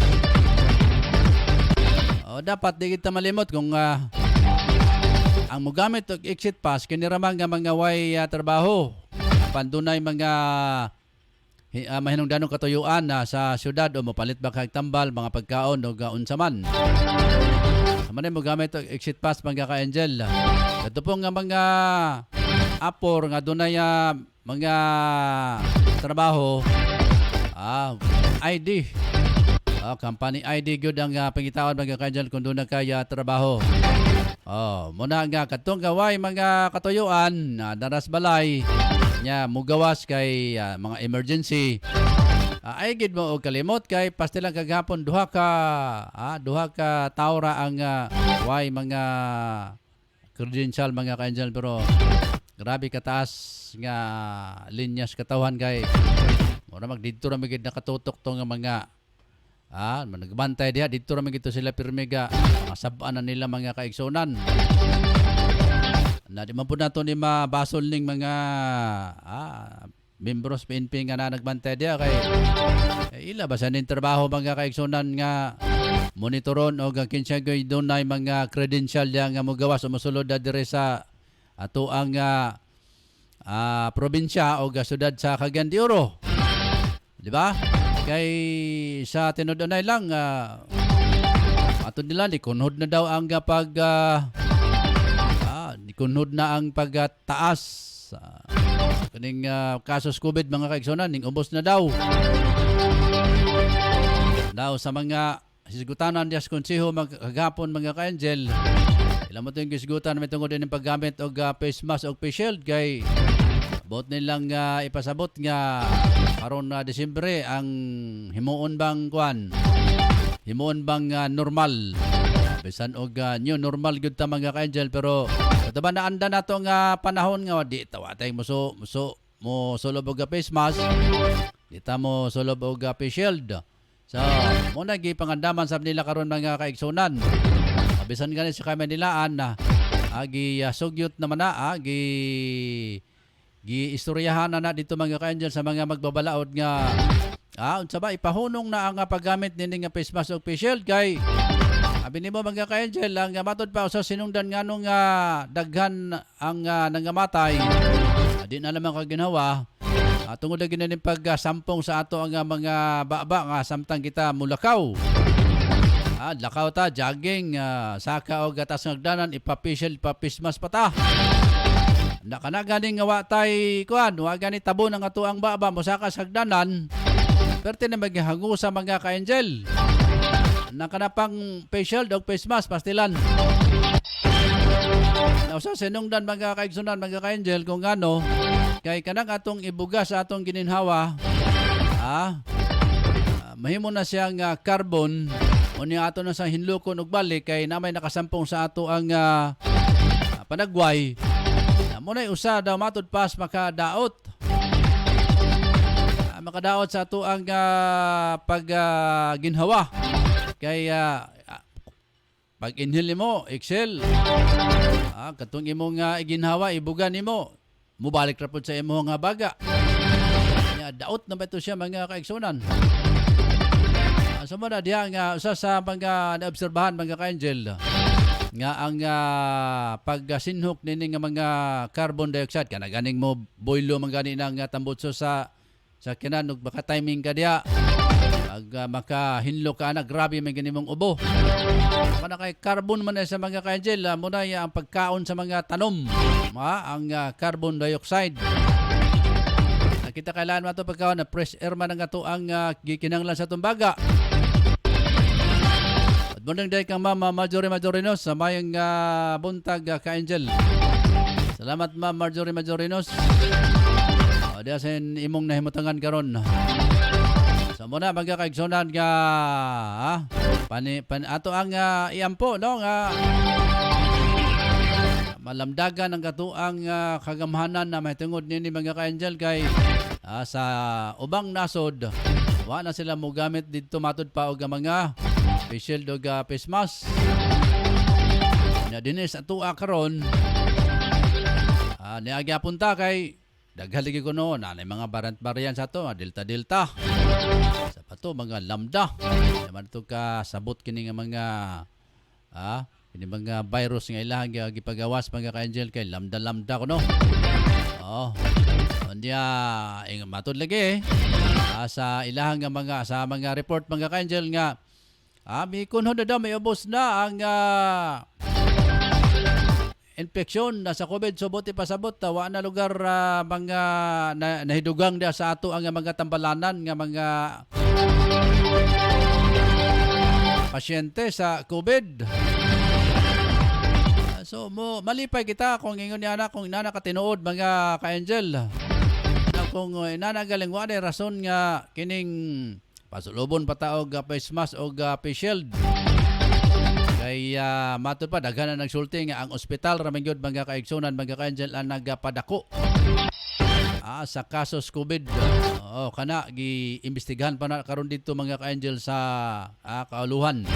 O dapat di kita malimot kung ang mogamit og exit pass kiniramang nga mga way trabaho. Pandunay mga mahinungdanong katuyuan sa syudad o mapalit ba kag tambal, mga pagkaon o unsa man. Manay mo gamit og exit pass mga ka-Angel. Ito po nga mga apor nga dunay mga trabaho, ID. Company ID gyud ang pangitaon mga ka-Angel kung doon na kaya trabaho. Muna nga katong gaway mga katuyuan daras balay nya mugawas kay mga emergency. Ay gid mo og kalimot kay pastilang kagapon duha ka tawra ang way mga credential mga ka-Angel, pero grabe kataas nga linyas katawan kay ora magdidto ra magid nakatutok to nga mga nagbantay diha dito ra magito sila pirmega masab-an na nila mga kaigsunan. Na di man po nato ni mabasol ning mga membros PNP nga nagbantay diha kay ila ba sa ning trabaho mga kaigsunan nga monitoron o kinsa gay dunay mga credential diha nga mogawas o mosulod diri sa ato ang probinsya o syudad sa Cagayan de Oro. Di ba? Kay sa tinudunay lang ato nila likunhod na daw ang likunhod na ang pagtaas kaning kasos COVID mga kaigsunan, ning ubos na daw sa mga hisgutanan dias konseho magkagapon mga ka-Angel. Ilan mo ito yung kisgutan may tungod din yung paggamit og face mask o face shield kay buot nilang ipasabot nga karon na Disyembre ang himuon bang kwan, himuon bang normal, bisan og new normal gud ta mga ka-angel, pero kataba na anda nato nga panahon nga di tawa tay mo sulob og face mask, di ta mo sulob og face shield. So mo na gipangandaman sab nila karon mga kaigsunan, bisan gani sa kami nilaan na agi sugyot naman na gi-istoryahan na dito mga ka-angel sa mga magbabalaod nga unsa ba ipahunong na ang paggamit nini nga face mask o face shield kay abi nimo mga ka-angel ang matod pa sa sinungdan nganong daghan ang nangamatay di na lamang kag ginawa tungod na ginanin pagsampong sa ato ang mga baba nga samtang kita mulakaw. Lakaw ta, jogging, saka o gatas ng hagdanan, ipapisyal, ipapismas pa ta. Nakana ganing nga watay, wa gani tabo ng ato ang baba mo saka sa hagdanan, perte na maghango sa mga ka-angel. Nakana pang facial dog face mask, pastilan. Sa sinungdan mga kaigsunan, mga ka-angel, kung ano, kay kanang atong ibuga sa atong gininhawa, mahimo na siyang carbon, o niya ato na sa hinlukon og balik kay namay nakasampong sa ato ang panagway. Muna usa daw matod pas makadaot. Makadaot sa ato ang ginhawa. Kay pag inhale mo, exhale. Katong imong iginhawa, ibuga nimo, mubalik ra pud sa imong baga. Daot na ba ito siya mga kaigsunan? Sama na diya nga usa sa mga naobserbahan mga ka-angel nga ang pagsinhok nini nga mga carbon dioxide kana ganing mo boilo man gani nang tambutso sa kinan ug baka timing ka diya pag makahinlo ka na grabe man gani mong ubo kana kay carbon man sa mga ka-angel muna ang pagkaon sa mga tanom ang carbon dioxide. Kita kailangan mato pagkaon na fresh air man nga to ang gikinahanglan sa tumbaga. Bundang day kang Mama Marjorie Majorinos sa mayang buntag ka-angel. Salamat Ma'am Marjorie Majorinos. Diya sin imong nahimutangan karon. So muna mga kaigsunan nga ato ang iampo no nga malamdagan ang katuang kagamhanan na mahitungod nini mga ka-angel kay sa ubang nasod wa na sila mo gamit dito matod pa og mga facial dog face mask na dinis ato karon niagya punta kay daghaligi ko noon anay mga variant sa to delta sa pato mga lambda naman to ka sabot kini nga mga ini mga virus nga ilang gipagawas mga ka-angel kay lambda ko no. Andya matod lagi sa ilang nga mga report mga ka-angel nga may kunhon na daw may ubos na ang infeksyon na sa COVID so buti pasabot wa na lugar mga nahidugang dia sa ato ang mga tambalanan nga mga pasyente sa COVID. So malipay kita kung ingon niya na kung inana katinuod mga ka-angel. Kung inana galing wa day rason nga kining pasulubon pataog face mask o face shield. Kay matod pa daghan na nagsulti nga ang ospital ra man gyud mga kaigsunan mga ka-angel ang nagapadako. Sa kasos COVID. Kana giimbestigahan pa na karon dito mga ka-angel sa kauluhan.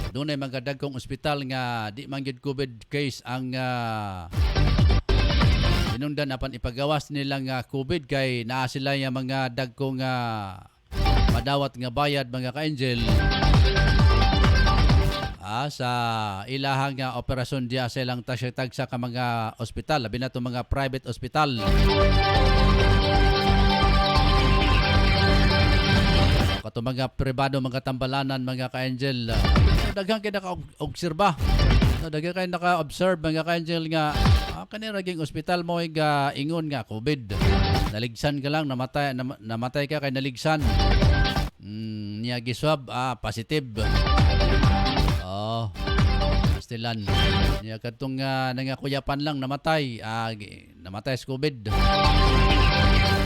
Doon ay mga dagkong ospital nga di man gyud COVID case ang inundan apan ipagawas nilang COVID kay naa sila yung mga dagkong madawat nga bayad mga ka-angel sa ilahang operasyon diya sa ilang tagsa ka mga ospital labi na to mga private ospital. Kato mga pribado mga tambalanan mga ka-angel daghang kay naka-obserba daghang kay naka-observe mga ka-angel nga kanira ging ospital mo ingon nga COVID naligsan ka lang namatay ka kay naligsan niya giswab positive pastilan. Niya katong nangakuyapan lang namatay, namatay sa COVID.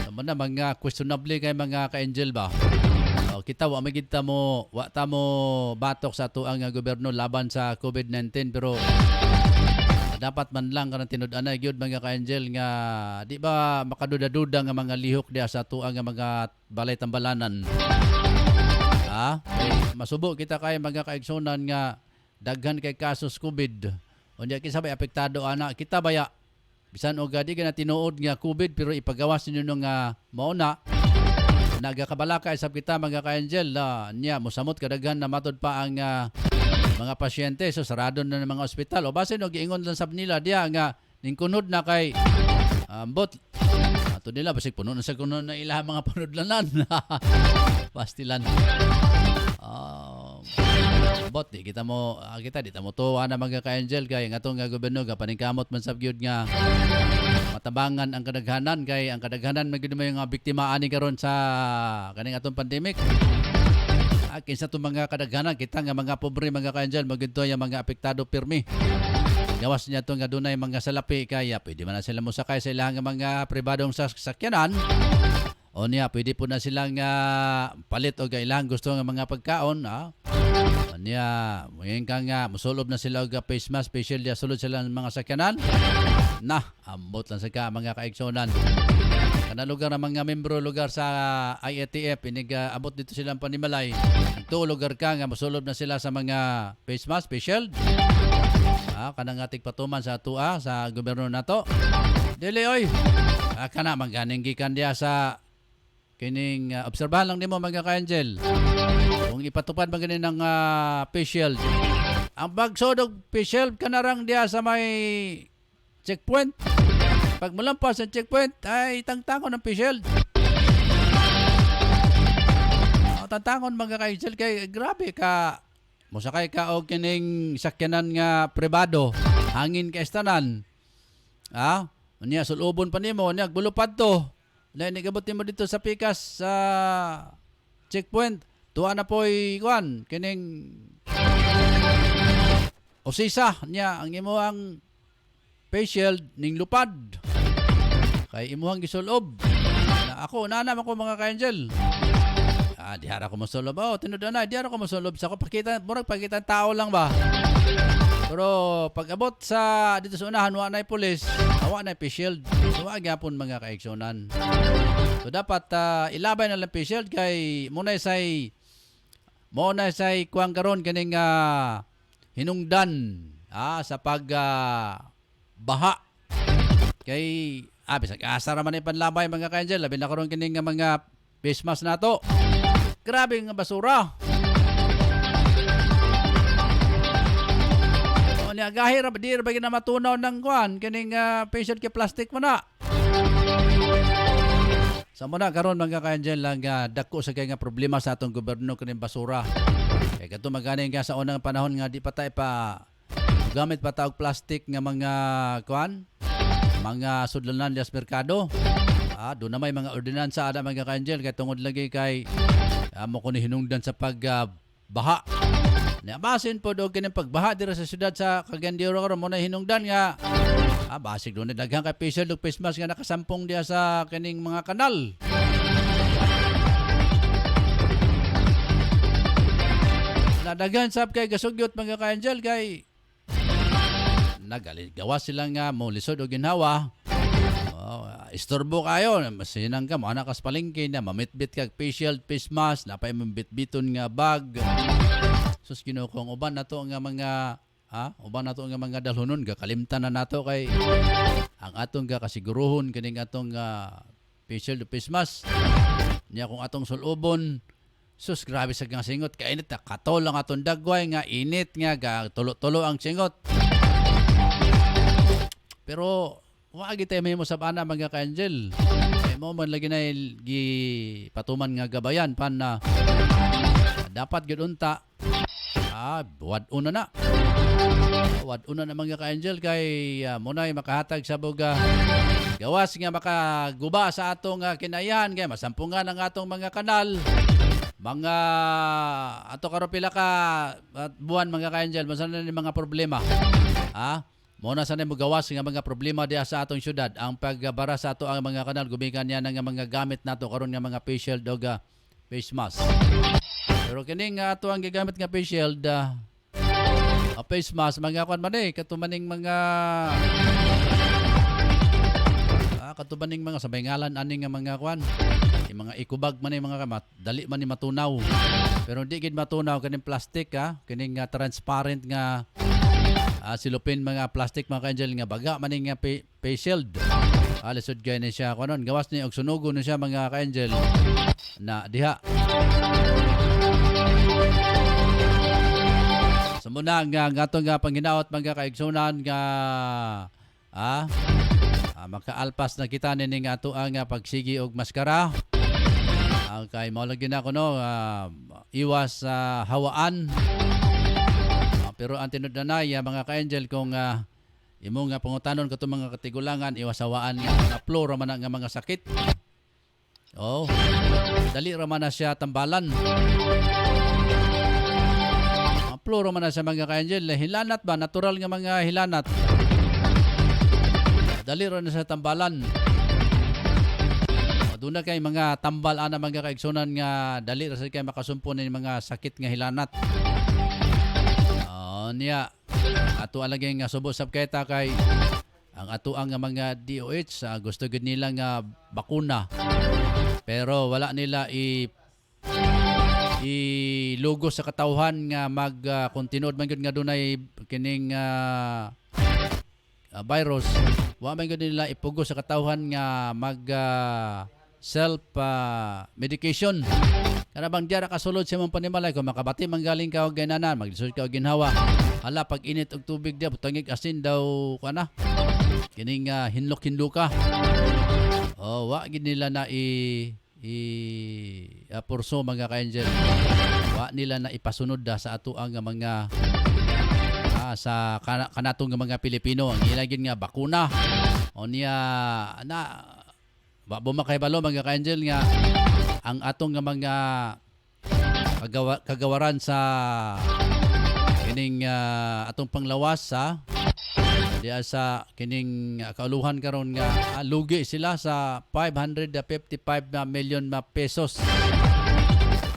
Naman na mga questionable kay mga ka-angel ba. Kita wa magita mo batok sa ato ang gobyerno laban sa COVID-19 pero dapat man lang kanang tinud-anay gyud mga ka-angel nga di ba makaduda-duda nga mga lihok diya sa ato ang mga balay tambalanan. Masubo kita kay mga kaigsunan nga daghan kay kasos COVID. Unya kisabay apektado ana kita baya bisan og di ka na tinuod nga COVID pero ipagawas ninyo nga mauna nagakabalaka isab kita mga ka-angel niya mosamot kadaghan na matod pa ang mga pasyente so sarado na ng mga ospital o basin og giingon lang sab nila diya nga ningkunod na kay ambot ato nila basig puno na sa kuno na ilaha mga punudlanan pastilan bot di kita mo tuwa na mga ka-angel kay ang atong gobyerno paningkamot man sab gyud nga matabangan ang kadaghanan kay ang kadaghanan magyud may mga biktima ani karon sa kaning atong pandemic. Kinsa to mga kadaghanan kita nga mga pobre mga ka-angel magudto yung mga apektado pirmi. Gawas niya to nga dunay mga salapi kaya pwede man na sila mosakay sa ilang mga pribadong sasakyanan. O niya, pwede po na silang palit o ilang gusto ng mga pagkaon. O niya, ngayon ka nga, musulob na sila og face mask, special dia sulod sila ng mga sakyanan. Ambot lang sa mga kaigsonan. Kana lugar ng mga membro lugar sa IATF, abot dito silang panimalay. Ito lugar ka nga, musulob na sila sa mga face mask, special. Kanang ating patuman sa atua, sa gobyerno na to. Dili, oy. Kana, maganing gikan dia sa kining obserbahan lang nimo mga ka-angel. Kung ipatupad man ganin ng face shield. Ang bagsodog face shield kanarang diya sa may checkpoint. Pag mulampas sa checkpoint ay tangtangon ng face shield. Tangtangon mga ka-angel kay grabe ka mosakay ka og kining sakyanan nga pribado, hangin ka estanan. Unya sulubon pa nimo, unya bulupad to. Dahil nagabot mo dito sa pikas sa checkpoint. Tuwa na po'y kining usisa niya ang imuhang face shield ning lupad. Kay imuhang gisulob. Ako, naman ako mga ka-angel. Dihara ko masulob. Tinudan na, dihara ko masulob. Sa ko, pakita tao lang ba? Pero pag abot sa dito sa unahan, wa na'y pulis, wa na'y face shield. So, agapon mga kaigsonan. So, dapat ilabay na lang face shield kay muna say kuwang karon kining hinungdan sa baha. Kay bisag asa ra man ay panlabay mga ka-angel, labi na karon kining mga face mask nato. Grabe nga basura. Gahir ba di ra ba na matunaw ng kuan kining patient kay plastic mo na. Sa muna karon mga ka-angel lang dako sa kay nga problema sa atong gobyerno kining basura. Kay kadto maganing nga sa unang panahon nga di pa tay pa gamit pa taog plastic nga mga kuan, mga sudlanan sa merkado. Do na may mga ordinansa ada mga ka-angel kay tungod lagi kay mo kuno hinungdan sa pagbaha. Basin po do kining pagbaha dira sa syudad sa Cagayan karon mo na hinungdan nga basig do na daghang kay face shield ug face mask nga nakasampong diya sa kining mga kanal. Nadaghan sab kay gasugyot mga ka-angel kay gawas sila nga mo lisod og ginhawa. Istorbo kayo, masinang ka mo anak kas palengke na mamitbit kag face shield, face mask, napay mabitbiton nga bag. Sus ginokong uban nato nga mga dalhonon gakalimtan na nato kay ang atong kasiguruhon kining atong face shield face mask niya kung atong sulubon sus grabe sa nga singot kainit katol lang atong dagway nga init nga tulo-tulo ang singot pero wagi tayo may mo sabana mga ka-angel ay mo man lagi na patuman nga gabayan pan na dapat gud unta wad-una na mga ka-angel kay munay makahatag sa buga gawas nga makaguba sa atong kinayan kay masampungan ang atong mga kanal mga ato karo pila ka buwan mga ka-angel, mo sana ni mga problema. Muna sana mo gawas nga mga problema diha sa atong syudad. Ang pagbara sa ato ang mga kanal, gumikan niya ng mga gamit nato karon nga mga face shield o face mask. Pero kini nga ato ang gigamit nga face shield, face mask, mga kwan man katumaning mga katubaning mga sabay ngalan ani nga mga kwan, mga ikubag man mga kamat, dali man ni matunaw. Pero di gid matunaw kaning plastic kining transparent nga silupin mga plastic mga ka-angel nga baga man nga face shield. Lisod gay ni siya kunon, gawas ni og sunugo ni siya mga ka-angel na diha. Sumuna nga atong nga panghinaot mga kaigsunan nga makaalpas na kita nining ato ang pagsigi og maskara. Kay mao lagi na kuno iwas hawaan. Pero ang tinud na mga ka-angel kung imo nga pangutanon kato mga katigulangan, iwas hawaan nga flow ra man nga mga sakit. Dali ra man na siya tambalan. Flow ra man na siya mga ka-angel, hilanat ba natural nga mga hilanat. Dali ra na sa tambalan. Doon na kay mga tambal ana mga kaigsunan nga dali ra sa kay makasumpo ni mga sakit nga hilanat. Niya ato alagay nga subo sab kayta kay ang ato ang mga DOH gusto gid nila nga bakuna. Pero wala nila ilugos sa katawhan nga mag-continued man gud nga dunay kining virus. Wa man gud nila ipugos sa katawhan nga mag self medication. Kana bang diara kasulod sa mong panimalay kung makabati manggaling ka og gananan, maglisod ka og ginhawa. Hala pag init og tubig dia butangig asin daw kana. Kining hinlok-hinluka. Wa gid nila na purso mga ka-angel. Wa nila na ipasunod sa ato ang mga sa kanatong mga Pilipino ang ilagin nga bakuna. O niya bumakahibalo mga ka-angel nga ang atong mga kagawaran sa kining atong panglawas diya sa kining kauluhan karon nga lugi sila sa 555 million pesos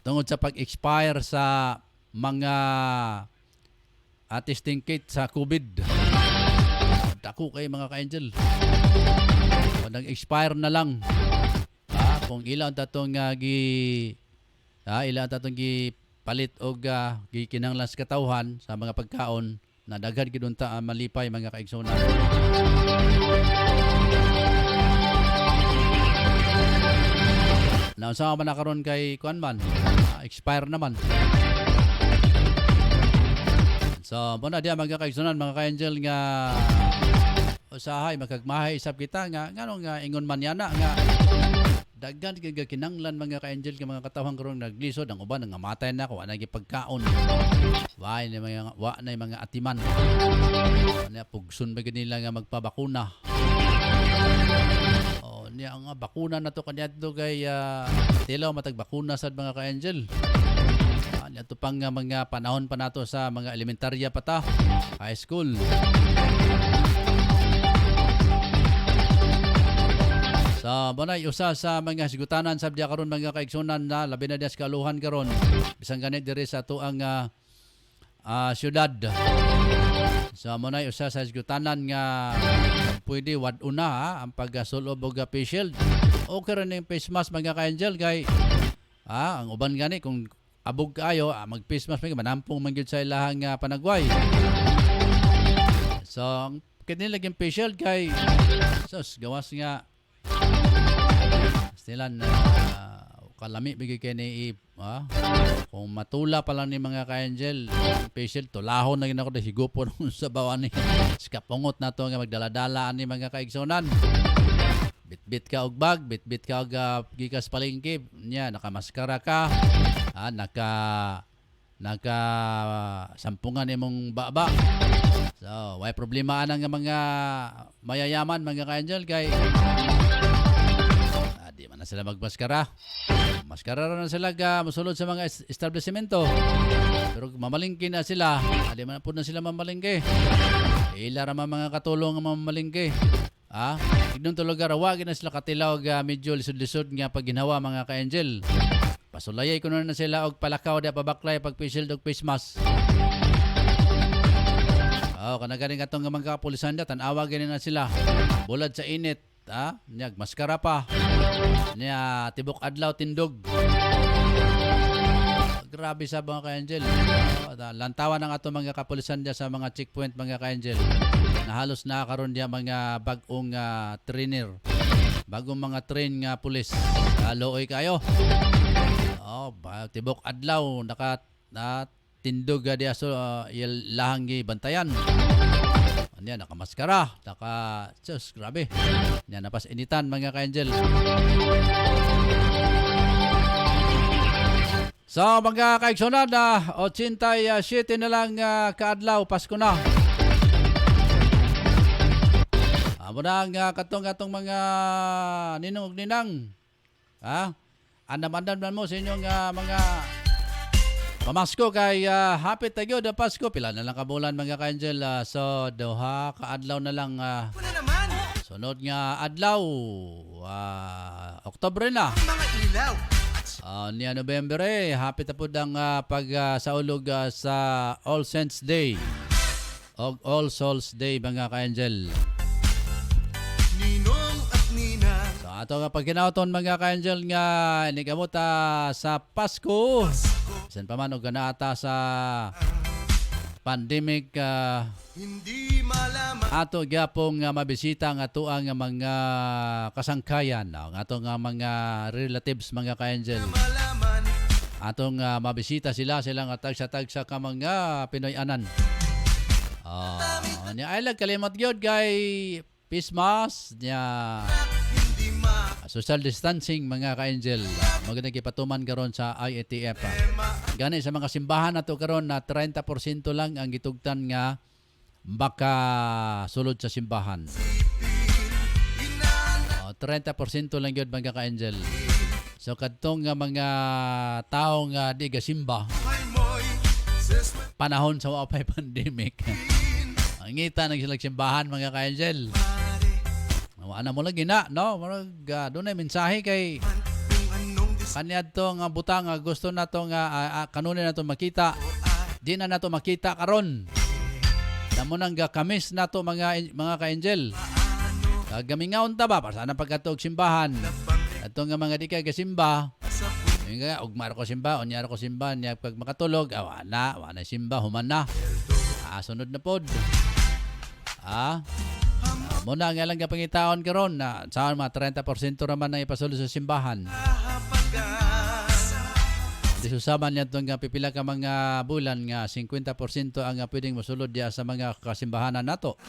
tungod sa pag-expire sa mga testing kit sa COVID. Dako kay mga ka-angel. Nag-expire na lang. Kung ilang tatong palit og gikinanglan sa katawhan sa mga pagkaon na daghan gid unta malipay mga kaigsunan. Naunsa man na karon kay kuan man expire naman. So muna dia mga kaigsunan mga ka-angel nga usahay makagmahay isab kita nga ngano nga ingon man yana nga daghan kay kinanglan mga ka-angel nga mga katawhan karon naglisod ang uban nga matay na ko ana gipagkaon wa na mga atiman ana pugson ba nila nga magpabakuna niya nga bakuna na to kaniadto kay tilaw matag bakuna sad mga ka-angel niya pang mga panahon pa nato sa mga elementarya pa ta high school. Sa banay usa sa mga sigutanan sabdiya karon mga kaigsunan na labi na dias kaluhan karon bisan ganit diri sa tuang syudad. Sa manay usa sa sigutanan nga pwede waduna ang pagsulob og face shield. Okay ra ning face mask mga ka-angel kay ang uban gani kung abog kaayo mag face mask manampong man gyud sa ilahang panagway. So kini laging face shield kay sus gawas nga stilan kalami bigay kay ni kung matula pa lang ni mga ka-angel patient tulahon na ginako da higupon sa bawan ni skapungot na to nga magdaladala ni mga kaigsunan bitbit ka og bag bitbit ka og gikas palengke nya nakamaskara ka naka sampungan imong baba. So way problema ana nga mga mayayaman mga ka-angel kay di man na sila magmaskara. Maskara na sila musulod sa mga establishmento. Pero mamalingki na sila, di man po na sila mamalingki. Ila raman mga katulong ang mamalingki. Ignon tulugar wagin na sila katilaw medyo lisod-lisod nga pag ginawa mga ka-angel. Pasulayay ko na sila og palakaw da pabaklay pag facial og face mask. Kanagaling atong mga kapulisan da tan-awa gani na sila. Bulad sa init, nyag maskara pa. Nya tibok adlaw tindog. Grabe sa mga ka-angel. Lantawan ng atong mga kapulisan da sa mga checkpoint mga ka-angel. Na halos nakakaroon dia mga bagong trainer. Bagong mga train nga pulis. Looy kayo. Tibok adlaw tindog dia so lahang bantayan. Anya nakamaskara, grabe. Nya napas initan mga ka-angel. So mga kaigsonan, 87 na lang kaadlaw, Pasko na. Amo na ang katong mga ninong ninang. Andam-andam mo sa inyong mga pamasko kay happy tayo da Pasko. Pila na lang kabulan mga ka-angel. So duha kaadlaw na lang. Sunod nga adlaw, Oktobre na. Mga ilaw. Niya November happy tapod ang pagsaulog sa All Saints Day o All Souls Day mga ka-angel. Ninong at Nina. So ato nga pagkinauton mga ka-angel nga inigamot sa Pasko. Sen pa man og ganaata sa pandemic Hindi malaman. ato gyapong mabisita ang ato ang mga kasangkayan, ang ato nga mga relatives mga ka-angel. Malaman. Atong mabisita silang tagsa-tagsa ka mga Pinoy-anan. Niya ay kalimot gyud kay face mask niya. Hindi Social distancing mga ka-angel. Maganda kipatuman karon sa IATF. Gani sa mga simbahan nato karon na 30% lang ang gitugtan nga baka sulod sa simbahan. 30% lang yun mga ka-angel. So kadtong mga tao nga di gasimba panahon sa wapay pandemic. Ang ngita nang silang simbahan mga ka-angel. Ano mo lagi na, no? Doon ay mensahe kay kanya to nga butang gusto na to nga kanunin na to makita. Di na to makita karon. Namo nang kamis na to mga ka-angel. Gamingaon ta ba para sana pagkatog simbahan. Ato nga mga di kay gasimba. Nga ugmar ko simba, unyar ko simba niya pag makatulog, wala simba human na. Sunod na pod. Muna nga lang kapangitaon karon na saan mga 30% raman na ipasulod sa simbahan. Di susaman niya itong pipila ka mga bulan nga 50% ang pwedeng masulod diya sa mga kasimbahanan nato.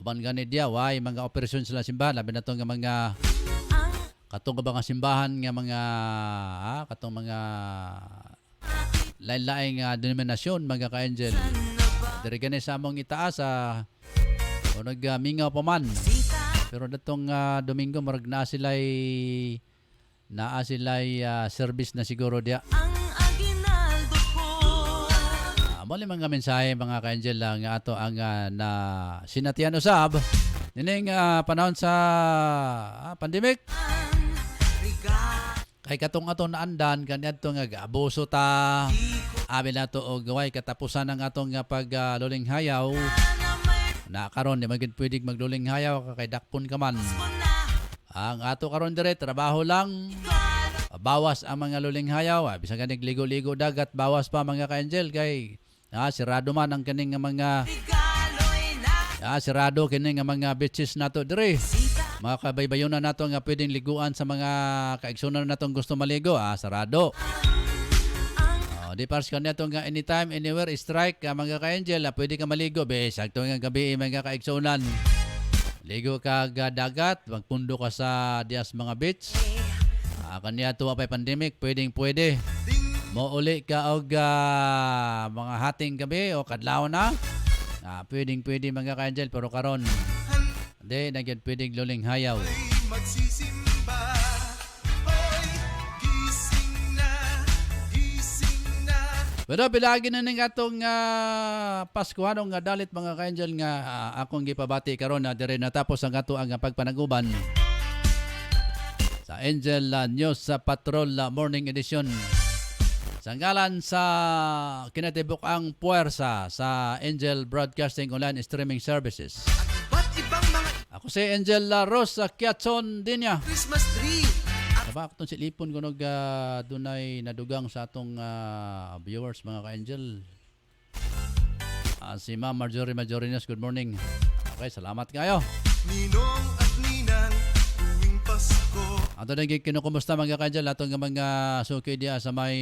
Uban gani diya, mga operasyon sila simbahan. Labi na itong mga katong mga simbahan nga mga katong mga lain-laing denominasyon mga ka-angel. Dari gani sa among itaas o nagmingaw pa man. Pero datong Domingo marag naa sila'y service na siguro diya. Mali mga mensahe mga ka-angel lang ato ang na sinatian usab nining panahon sa pandemic. Kay katong ato naandan kaniadto nga abuso ta. Abi nato og gaway katapusan ng atong pagluling hayaw. Na karon di magid pwedeng magluling hayaw kay dakpon ka man. Ang ato karon dire trabaho lang. Bawas ang mga luling hayaw. Bisag ganig ligo-ligo dagat bawas pa mga ka-angel kay sirado man ang kaning mga sirado kining mga beaches nato dire. Mga kabaybayonan nato nga pwedeng liguan sa mga kaigsunan natong gusto maligo, sarado. Di pars kanya to nga anytime anywhere strike mga ka-angel pwede ka maligo besag to nga gabi mga kaigsunan. Ligo ka dagat, magpundo ka sa dias mga beach. Kanya to pa pandemic, pwede. Mo uli ka og mga hating gabi o kadlaw na. Pwede mga ka-angel pero karon di nagyan pwedeng luling hayaw. Magsisimba. Pero bilagi na ning atong Paskuhanong nga dalit mga ka-angel nga akong gipabati karon na dire natapos ang ato ang pagpanaguban sa Angel News sa Patrol Morning Edition. Sa ngalan sa kinatibuk ang puwersa sa Angel Broadcasting Online Streaming Services. Ba't ibang mga Ako si Angel Rosa Kiatson Dinya. Christmas tree? Sabak itong silipon ko dunay nadugang sa atong viewers mga ka-angel. Si Ma'am Marjorie Majorinas, good morning. Okay, salamat kayo. Ninong at ninang, tuwing Pasko, Ato na kinukumusta mga ka-angel, atong mga suki diya sa may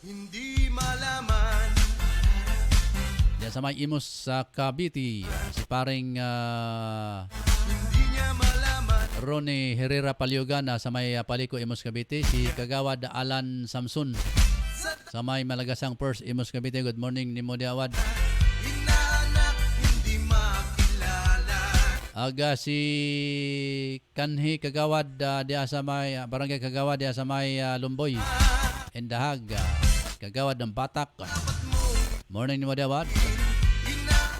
hindi malaman. diya sa may Imus sa Cavite. Si paring Hindi niya malaman. Ronnie Herrera Palyugana sa may Paliko Imus Cavite. Si Kagawad Alan Samson sa may Malagasang First Imus Cavite. Good morning ni Modiawad. Inaanak, hindi makilala. Aga si Kanhi Kagawad diya sa may Barangay Kagawad diya sa may Lumboy. Endahag. Kagawad ng Batak. Morning ni Modiawad.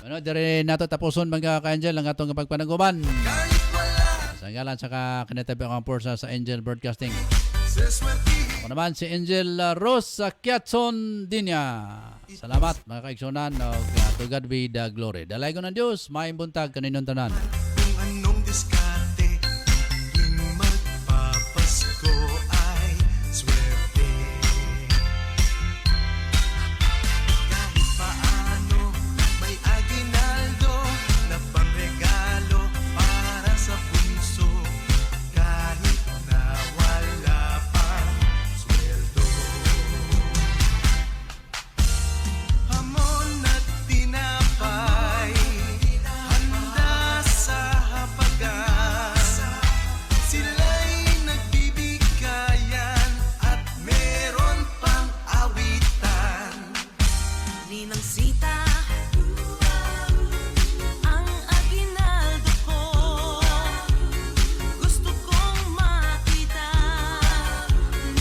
Ano, dire nato tapuson mga ka-angel ang atong pagpanaguban. Kahit wala, Sa ngalan sa kinatabi ang porsa sa Angel Broadcasting. seswertihin. Ako naman si Angel Rosa Kiatson Dinya. Salamat mga kaigsunan. To God be the glory. Dalay ko ng Diyos, may buntag kaninong tanan. Kung anong diskarte, tuwing magpapasko ay swerte. Kahit paano, may aginaldo na pangregalo para sa punso. Kahit na wala pang sweldo. Hamon at tinapay, handa sa hapagan. Sila'y nagbibigayan at meron pang awitan. Ninang Sita, ang aginaldo ko, gusto kong makita,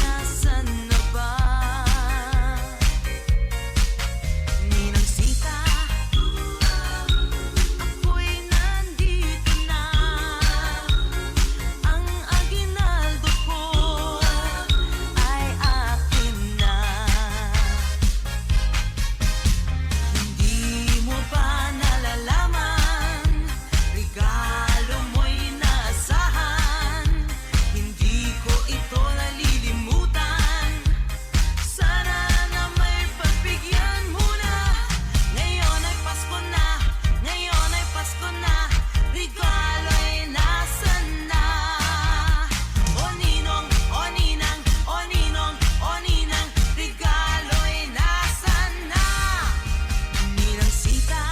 nasan na ba? Ninang Sita, ako'y nandito na, ang aginaldo ko ay akin na. Hindi mo ba nalalaman? Regalo mo'y naasahan. Hindi ko ito nalilimutan. Sana na may pagbigyan muna. Ngayon ay Pasko na. Ngayon ay Pasko na. Regalo ay nasan na? O ninong, o ninang, o ninong, o ninang. Regalo ay nasan na? Ninang Sita,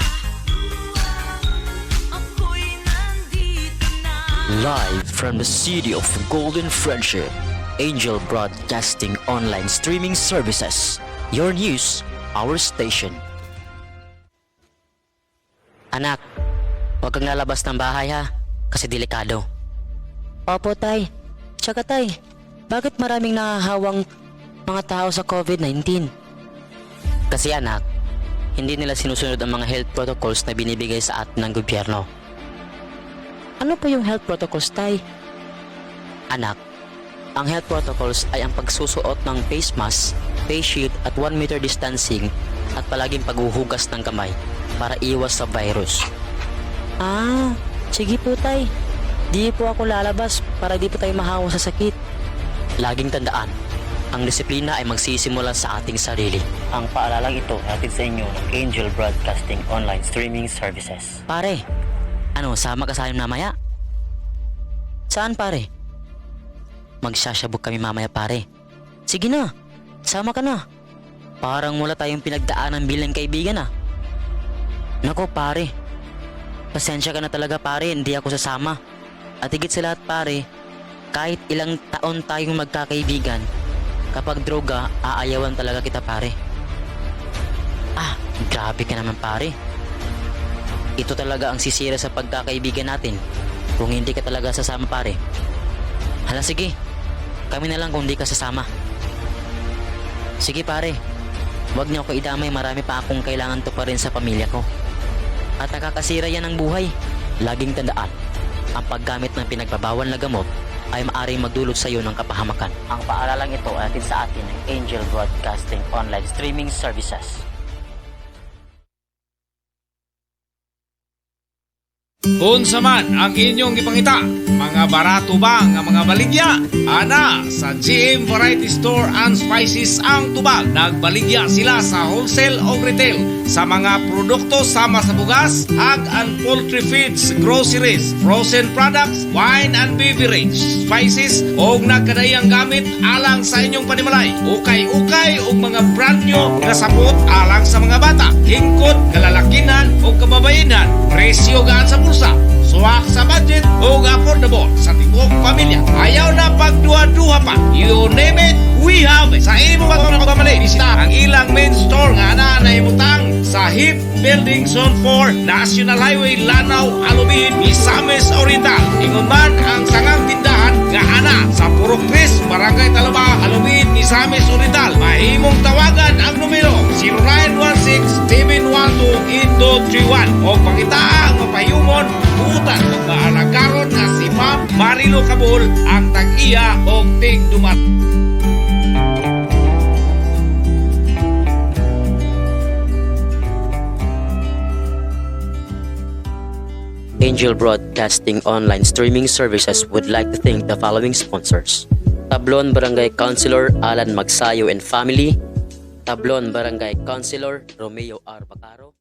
ako'y nandito na. Live from the city of Golden Friendship, Angel Broadcasting Online Streaming Services. Your news, our station. Anak, huwag kang lalabas ng bahay ha, kasi delikado. Opo tay. Tsaka tay, bakit maraming nahahawang mga tao sa COVID-19? Kasi anak, hindi nila sinusunod ang mga health protocols na binibigay sa atin ng gobyerno. Ano po yung health protocols, tay? Anak, ang health protocols ay ang pagsusuot ng face mask, face shield at 1 meter distancing at palaging paghuhugas ng kamay para iwas sa virus. Ah, sige po tay. Di po ako lalabas para di po tayo mahawa sa sakit. Laging tandaan, ang disiplina ay magsisimula sa ating sarili. Ang paalalang ito hatid sa inyo ng Angel Broadcasting Online Streaming Services. Pare, ano, sama ka sa amin mamaya? Saan pare? Magsasyabog kami mamaya pare. Sige na, sama ka na. Parang wala tayong pinagdaanan bilang kaibigan ah. Nako pare, pasensya ka na talaga pare, hindi ako sasama. At higit sa lahat pare, kahit ilang taon tayong magkakaibigan, kapag droga, aayawan talaga kita pare. Ah, grabe ka naman pare. Ito talaga ang sisira sa pagkakaibigan natin kung hindi ka talaga sasama pare. Hala sige, kami na lang kung hindi ka sasama. Sige pare, Huwag niyo ako idamay, marami pa akong kailangan to pa rin sa pamilya ko. At nakakasira yan ng buhay. Laging tandaan, ang paggamit ng pinagbabawal na gamot ay maaaring magdulot sa iyo ng kapahamakan. Ang paalalang ito ay atin sa atin ng Angel Broadcasting Online Streaming Services. Unsa man ang inyong ipangita, mga barato ba nga mga baligya? Ana, sa GM Variety Store and Spices ang tubag. Nagbaligya sila sa wholesale o retail sa mga produkto sama sa bugas, egg and poultry feeds, groceries, frozen products, wine and beverage, spices o nagkadayang gamit alang sa inyong panimalay. Ukay-ukay o mga brand new nga sapot alang sa mga bata, hingkod, kalalakinan o kababayenan. Presyo gaan sa bulsa, suwak sa budget o affordable sa tibok pamilya. Ayaw na pagduha-duha pa. You name it, we have it. Sa imo ba ito nakamali? Bisita ang ilang main store nga na naimutang sa HIP Building Zone 4, National Highway, Lanao, Alubin, Misamis Oriental. Ingon man ang sangang tindahan nga ana sa Purok 3, Barangay Talaba, Alubin, Misamis Oriental. Mahimong tawagan ang numero 0916-712-8231 o pangitaang mapayumon utan o maalagaron nga si Ma'am Marilo Cabul ang tag-iya o tig-dumat. Angel Broadcasting Online Streaming Services would like to thank the following sponsors: Tablon Barangay Councilor Alan Magsayo and Family, Tablon Barangay Councilor Romeo R. Bacaro,